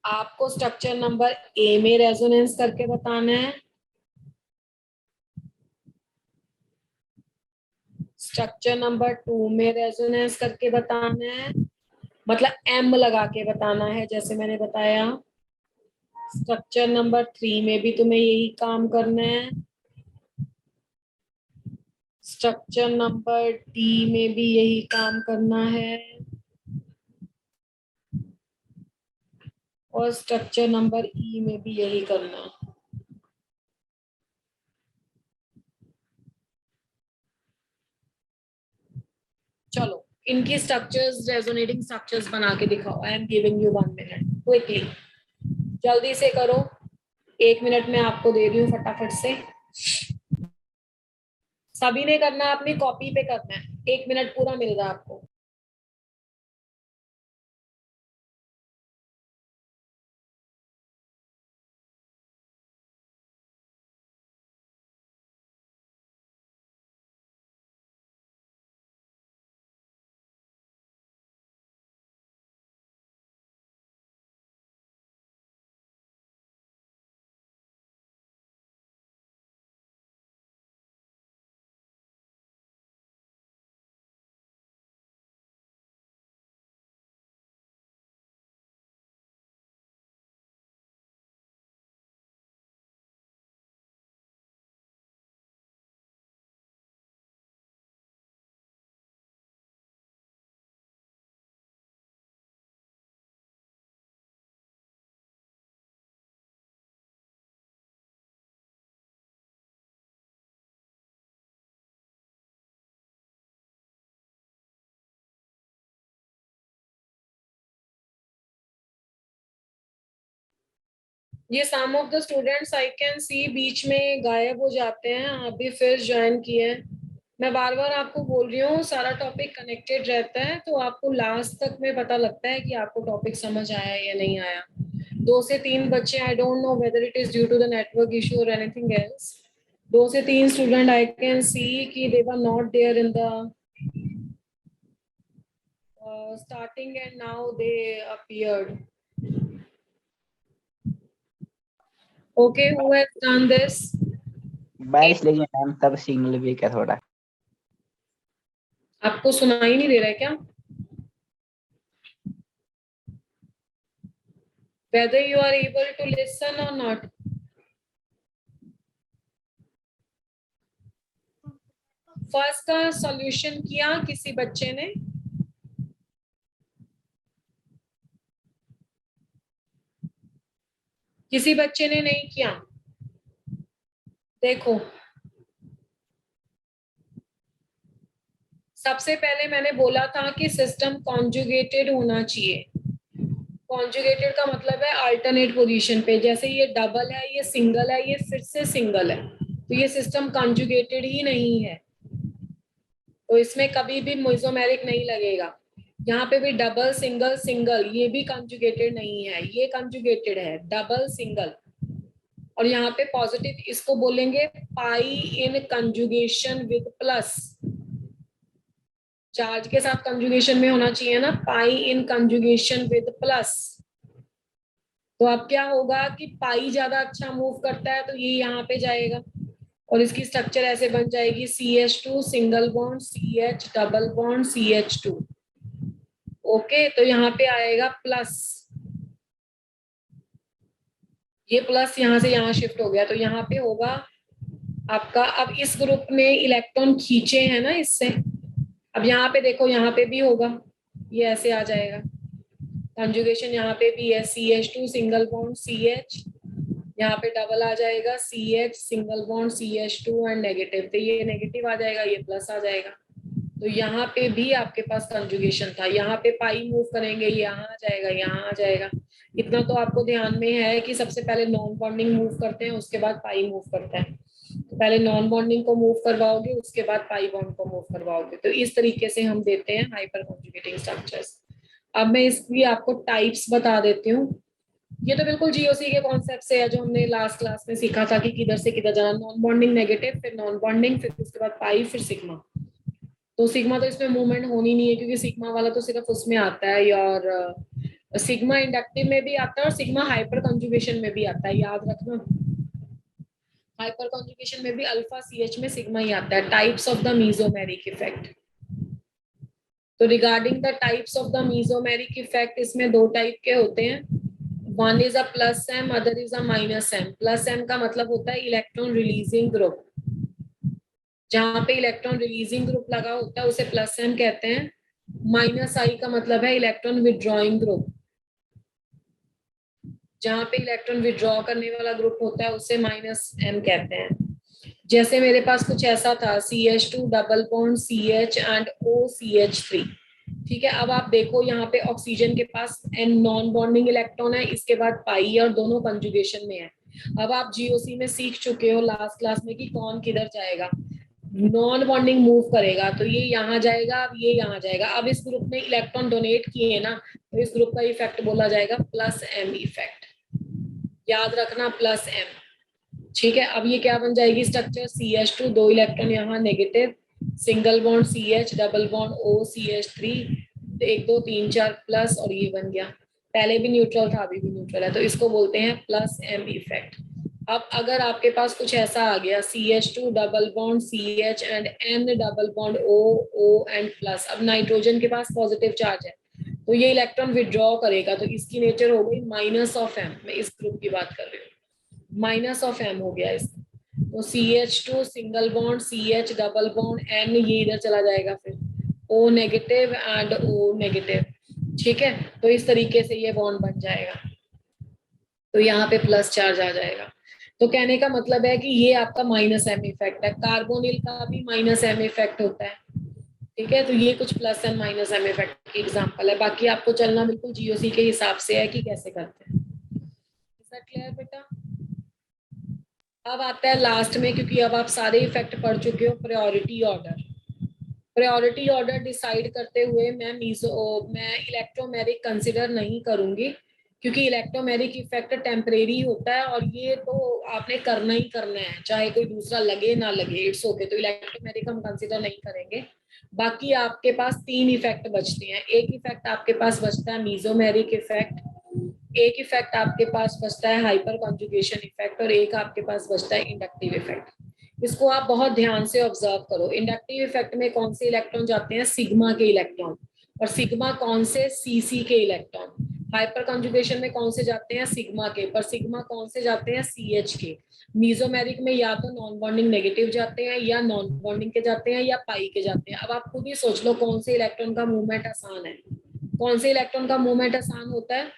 आपको स्ट्रक्चर नंबर ए में रेजोनेंस करके बताना है, स्ट्रक्चर नंबर 2 में रेजोनेंस करके बताना है, मतलब एम लगा के बताना है जैसे मैंने बताया। स्ट्रक्चर नंबर 3 में भी तुम्हें यही काम करना है, स्ट्रक्चर नंबर डी में भी यही काम करना है, और स्ट्रक्चर नंबर ई में भी यही करना है। चलो इनकी स्ट्रक्चर्स, रेजोनेटिंग स्ट्रक्चर्स बना के दिखाओ। I am giving you 1 minute, quickly जल्दी से करो, 1 मिनट में आपको दे रही हूँ फटाफट से। सभी ने करना है, अपनी कॉपी पे करना है, 1 मिनट पूरा मिल रहा है आपको। ये some of the students I can see बीच में गायब हो जाते हैं, अभी फिर ज्वाइन किए हैं। मैं बार बार आपको बोल रही हूँ, सारा टॉपिक कनेक्टेड रहता है, तो आपको लास्ट तक में पता लगता है कि आपको टॉपिक समझ आया या नहीं आया। 2 से 3 बच्चे, I don't know whether it is due to the network issue और एनीथिंग एल्स, 2 से 3 स्टूडेंट आई कैन सी कि they were not there in the starting and now they appeared. Okay, who has done this? बारिश लगी ma'am, तब signal weak है थोड़ा। आपको सुनाई नहीं दे रहा है क्या? whether you are able to listen or not. First का सॉल्यूशन किया किसी बच्चे ने? किसी बच्चे ने नहीं किया? देखो, सबसे पहले मैंने बोला था कि सिस्टम कॉन्जुगेटेड होना चाहिए। कॉन्जुगेटेड का मतलब है अल्टरनेट पोजीशन पे, जैसे ये डबल है, ये सिंगल है, ये फिर से सिंगल है, तो ये सिस्टम कॉन्जुगेटेड ही नहीं है, तो इसमें कभी भी मेसोमेरिक नहीं लगेगा। यहाँ पे भी डबल सिंगल सिंगल, ये भी कॉन्जुगेटेड नहीं है, ये कॉन्जुगेटेड है, डबल सिंगल। और यहाँ पे पॉजिटिव इसको बोलेंगे pi in conjugation with plus, charge के साथ कंजुगेशन में होना चाहिए ना, pi in conjugation with plus. तो अब क्या होगा कि पाई ज्यादा अच्छा मूव करता है, तो ये यहाँ पे जाएगा और इसकी स्ट्रक्चर ऐसे बन जाएगी CH2 single bond CH double bond CH2। Okay, तो यहाँ पे आएगा प्लस, ये प्लस यहाँ से यहाँ शिफ्ट हो गया, तो यहाँ पे होगा आपका, अब इस ग्रुप में इलेक्ट्रॉन खींचे हैं ना इससे, अब यहाँ पे देखो, यहाँ पे भी होगा, ये ऐसे आ जाएगा, कंजुगेशन यहाँ पे भी है, CH2 सिंगल बॉन्ड CH, यहाँ पे डबल आ जाएगा CH single bond CH2 and negative, तो ये नेगेटिव आ जाएगा, ये प्लस आ जाएगा। तो यहाँ पे भी आपके पास कंजुगेशन था, यहाँ पे पाई मूव करेंगे, यहाँ आ जाएगा, यहाँ आ जाएगा। इतना तो आपको ध्यान में है कि सबसे पहले नॉन बॉन्डिंग मूव करते हैं, उसके बाद पाई मूव करता है, तो पहले नॉन बॉन्डिंग को मूव करवाओगे, उसके बाद पाई बॉन्ड को मूव करवाओगे। तो इस तरीके से हम देते हैं हाइपर कॉन्जुगेटिंग स्ट्रक्चर्स। अब मैं इसकी आपको टाइप्स बता देती हूँ। ये तो बिल्कुल जीओसी के कॉन्सेप्ट से है, जो हमने लास्ट क्लास में सीखा था कि किधर से किधर जाना, नॉन बॉन्डिंग नेगेटिव, फिर नॉन बॉन्डिंग, फिर उसके बाद पाई, फिर सिग्मा। तो सिग्मा तो इसमें मूवमेंट होनी नहीं है, क्योंकि सिग्मा वाला तो सिर्फ उसमें आता है, और सिग्मा इंडक्टिव में भी आता है और सिग्मा हाइपर कंजुगेशन में भी आता है, याद रखना। हाइपर कंजुगेशन में भी अल्फा CH में सिग्मा ही आता है। Types of the mesomeric effect, तो regarding the types of the mesomeric effect, इसमें दो टाइप के होते हैं, one is a plus M, other is a minus M. Plus M का मतलब होता है इलेक्ट्रॉन रिलीजिंग ग्रुप, जहां पे इलेक्ट्रॉन रिलीजिंग ग्रुप लगा होता है उसे प्लस एम कहते हैं। माइनस आई का मतलब है इलेक्ट्रॉन विड्रॉइंग ग्रुप, जहां पे इलेक्ट्रॉन विड्रॉ करने वाला ग्रुप होता है उसे माइनस एम कहते हैं। जैसे मेरे पास कुछ ऐसा था, CH2 double bond CH and OCH3, ठीक है। अब आप देखो यहाँ पे ऑक्सीजन के पास एन नॉन बॉन्डिंग इलेक्ट्रॉन है, इसके बाद पाई और दोनों कंजुगेशन में है। अब आप जीओसी में सीख चुके हो लास्ट क्लास में कि कौन किधर जाएगा, नॉन बॉन्डिंग मूव करेगा, तो ये यहाँ जाएगा, अब ये यहाँ जाएगा। अब इस ग्रुप में इलेक्ट्रॉन डोनेट किए हैं ना, तो इस ग्रुप का इफेक्ट बोला जाएगा प्लस एम इफेक्ट, याद रखना प्लस एम, ठीक है। अब ये क्या बन जाएगी स्ट्रक्चर, CH2 दो इलेक्ट्रॉन यहाँ negative, single bond CH double bond OCH3, 1 2 3 4 plus, और ये बन गया, पहले भी न्यूट्रल था अभी भी न्यूट्रल है, तो इसको बोलते हैं प्लस एम इफेक्ट। अब अगर आपके पास कुछ ऐसा आ गया, CH2 double bond CH and N double bond O and plus, अब नाइट्रोजन के पास पॉजिटिव चार्ज है, तो ये इलेक्ट्रॉन विड्रॉ करेगा, तो इसकी नेचर हो गई माइनस ऑफ एम। मैं इस ग्रुप की बात कर रही हूँ, माइनस ऑफ एम हो गया इसका, तो CH2 single bond CH double bond N, ये इधर चला जाएगा, फिर O negative and O negative, ठीक है। तो इस तरीके से ये बॉन्ड बन जाएगा, तो यहाँ पे प्लस चार्ज आ जाएगा। तो कहने का मतलब है कि ये आपका माइनस एम इफेक्ट है। कार्बोनिल का भी माइनस एम इफेक्ट होता है, ठीक है। तो ये कुछ plus and minus M effect की एग्जांपल है, बाकी आपको चलना बिल्कुल जीओसी के हिसाब से है कि कैसे करते हैं। क्लियर बेटा? अब आता है लास्ट में, क्योंकि अब आप सारे इफेक्ट पढ़ चुके हो, priority order. Priority order decide करते हुए मैं इलेक्ट्रोमेरिक कंसिडर नहीं करूंगी, क्योंकि इलेक्ट्रोमेरिक इफेक्ट टेम्परेरी होता है, और ये तो आपने करना ही करना है, चाहे कोई दूसरा लगे ना लगे, इट्स ओके। तो इलेक्ट्रोमेरिक हम कंसिडर नहीं करेंगे। बाकी आपके पास 3 इफेक्ट बचते हैं। एक इफेक्ट आपके पास बचता है मेसोमेरिक इफेक्ट, एक इफेक्ट आपके पास बचता है हाइपर कॉन्जुगेशन इफेक्ट, और एक आपके पास बचता है इंडक्टिव इफेक्ट। इसको आप बहुत ध्यान से ऑब्जर्व करो। इंडक्टिव इफेक्ट में कौन से इलेक्ट्रॉन जाते हैं, सिग्मा के इलेक्ट्रॉन, और सिग्मा कौन से, CC के इलेक्ट्रॉन। हाइपर कंजुगेशन में कौन से जाते हैं, सिग्मा के, पर सिग्मा कौन से जाते हैं, CH के। मीजोमेरिक में या तो नॉन बॉन्डिंग नेगेटिव जाते हैं, या नॉन बॉन्डिंग के जाते हैं, या पाई के जाते हैं। अब आप खुद ही सोच लो कौन से इलेक्ट्रॉन का मूवमेंट आसान है, कौन से इलेक्ट्रॉन का मूवमेंट आसान होता है,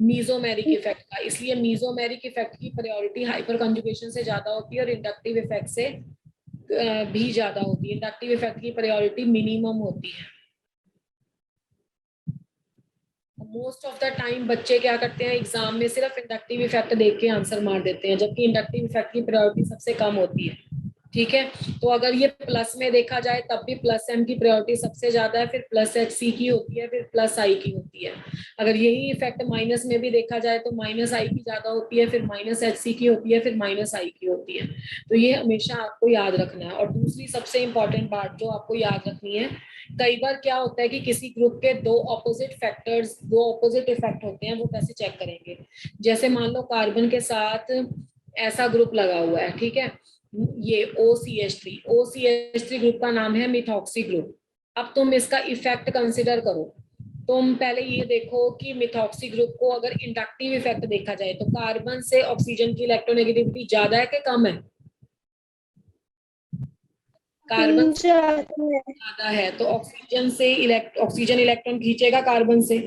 मीजोमेरिक इफेक्ट का। इसलिए मीजोमेरिक इफेक्ट की प्रायोरिटी हाइपर कंजुगेशन से ज्यादा होती है और इंडक्टिव इफेक्ट से भी ज्यादा होती है। इंडक्टिव इफेक्ट की प्रायोरिटी मिनिमम होती है। मोस्ट ऑफ द टाइम बच्चे क्या करते हैं, एग्जाम में सिर्फ इंडक्टिव इफेक्ट देख के आंसर मार देते हैं, जबकि इंडक्टिव इफेक्ट की प्रायोरिटी सबसे कम होती है। ठीक है, तो अगर ये प्लस में देखा जाए तब भी प्लस एम की प्रायोरिटी सबसे ज्यादा है, फिर प्लस एच सी की होती है, फिर प्लस आई की होती है। अगर यही इफेक्ट माइनस में भी देखा जाए तो माइनस आई की ज्यादा होती है, फिर माइनस एच सी की होती है, फिर माइनस आई की होती है। तो ये हमेशा आपको याद रखना है। और दूसरी सबसे इंपॉर्टेंट बात जो आपको याद रखनी है, कई बार क्या होता है कि किसी ग्रुप के दो ऑपोजिट फैक्टर्स, दो ऑपोजिट इफेक्ट होते हैं, वो कैसे चेक करेंगे। जैसे मान लो कार्बन के साथ ऐसा ग्रुप लगा हुआ है, ठीक है, ये OCH3 ग्रुप का नाम है मिथॉक्सी ग्रुप। अब तुम इसका इफेक्ट कंसिडर करो। तुम पहले ये देखो कि मिथॉक्सी ग्रुप को अगर इंडक्टिव इफेक्ट देखा जाए तो कार्बन से ऑक्सीजन की इलेक्ट्रोनेगेटिविटी ज्यादा है कि कम है, कार्बन ज्यादा है, तो ऑक्सीजन से ऑक्सीजन इलेक्ट्रॉन खींचेगा कार्बन से।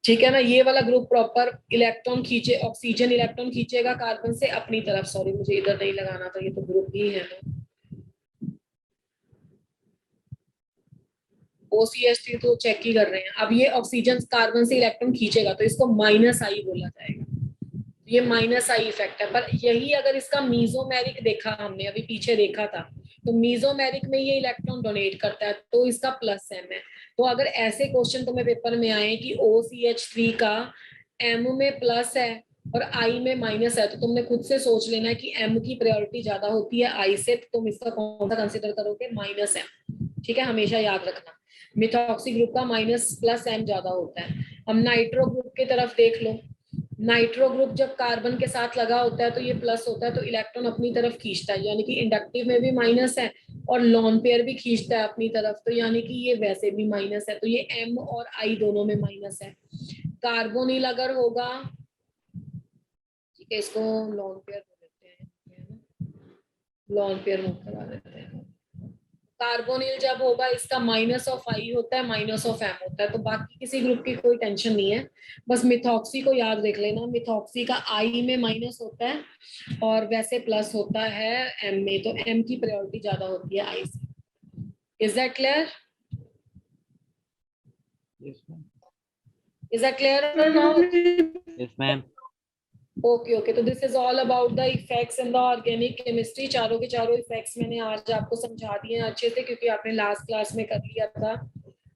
ठीक है ना, ये वाला ग्रुप प्रॉपर इलेक्ट्रॉन खींचे, ऑक्सीजन इलेक्ट्रॉन खींचेगा कार्बन से अपनी तरफ। सॉरी मुझे इधर नहीं लगाना था, ये तो ग्रुप ही है ना। OCH3 तो चेक ही कर रहे हैं। अब ये ऑक्सीजन कार्बन से इलेक्ट्रॉन खींचेगा तो इसको माइनस आई बोला जाएगा, ये माइनस आई इफेक्ट है। पर यही अगर इसका मीजोमेरिक देखा हमने अभी पीछे देखा था, तो मीजोमेरिक में ये इलेक्ट्रॉन डोनेट करता है तो इसका प्लस एम है। तो अगर ऐसे क्वेश्चन तुम्हें पेपर में आए कि OCH3 का एम में प्लस है और आई में माइनस है, तो तुमने खुद से सोच लेना है कि एम की प्रायोरिटी ज्यादा होती है आई से, तो तुम इसका कौन सा कंसिडर करोगे, माइनस एम। ठीक है, हमेशा याद रखना मिथॉक्सी ग्रुप का माइनस प्लस एम ज्यादा होता है। हम नाइट्रो ग्रुप की तरफ देख लो, नाइट्रो ग्रुप जब कार्बन के साथ लगा होता है तो ये प्लस होता है, तो इलेक्ट्रॉन अपनी तरफ खींचता है, यानी कि इंडक्टिव में भी माइनस है और लॉन पेयर भी खींचता है अपनी तरफ, तो यानी कि ये वैसे भी माइनस है। तो ये एम और आई दोनों में माइनस है। कार्बोनिल अगर होगा, ठीक है, इसको लॉन पेयर देते हैं, लॉन पेयर मुक्त करा देते हैं। कार्बोनिल जब होगा इसका माइनस ऑफ आई होता है, माइनस ऑफ एम होता है, तो बाकी किसी ग्रुप की कोई टेंशन नहीं है। बस मिथॉक्सी को याद रख लेना, मिथॉक्सी का आई में माइनस होता है और वैसे प्लस होता है एम में, तो एम की प्रायोरिटी ज्यादा होती है आई से। Is that clear? Is that clear now? Yes ma'am. Okay okay, तो this is all about the effects in the organic chemistry. चारों के चारों इफेक्ट्स मैंने आज आपको समझा दिए हैं अच्छे से, क्योंकि आपने लास्ट क्लास में कर लिया था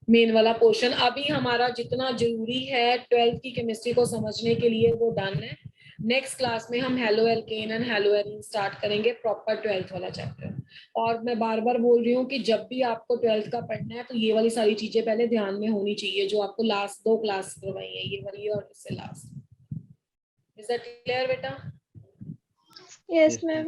मेन वाला पोर्शन। अभी हमारा जितना जरूरी है 12th की केमिस्ट्री को समझने के लिए वो डन है। नेक्स्ट क्लास में हम halo alkane and hello arene start करेंगे, प्रॉपर 12th वाला चैप्टर। और मैं बार बार बोल रही हूँ कि जब भी आपको 12th का पढ़ना है तो ये वाली सारी चीजें पहले ध्यान में होनी चाहिए, जो आपको लास्ट 2 क्लास करवाई है, ये वाली और इससे last. Is that clear, beta? Yes, ma'am.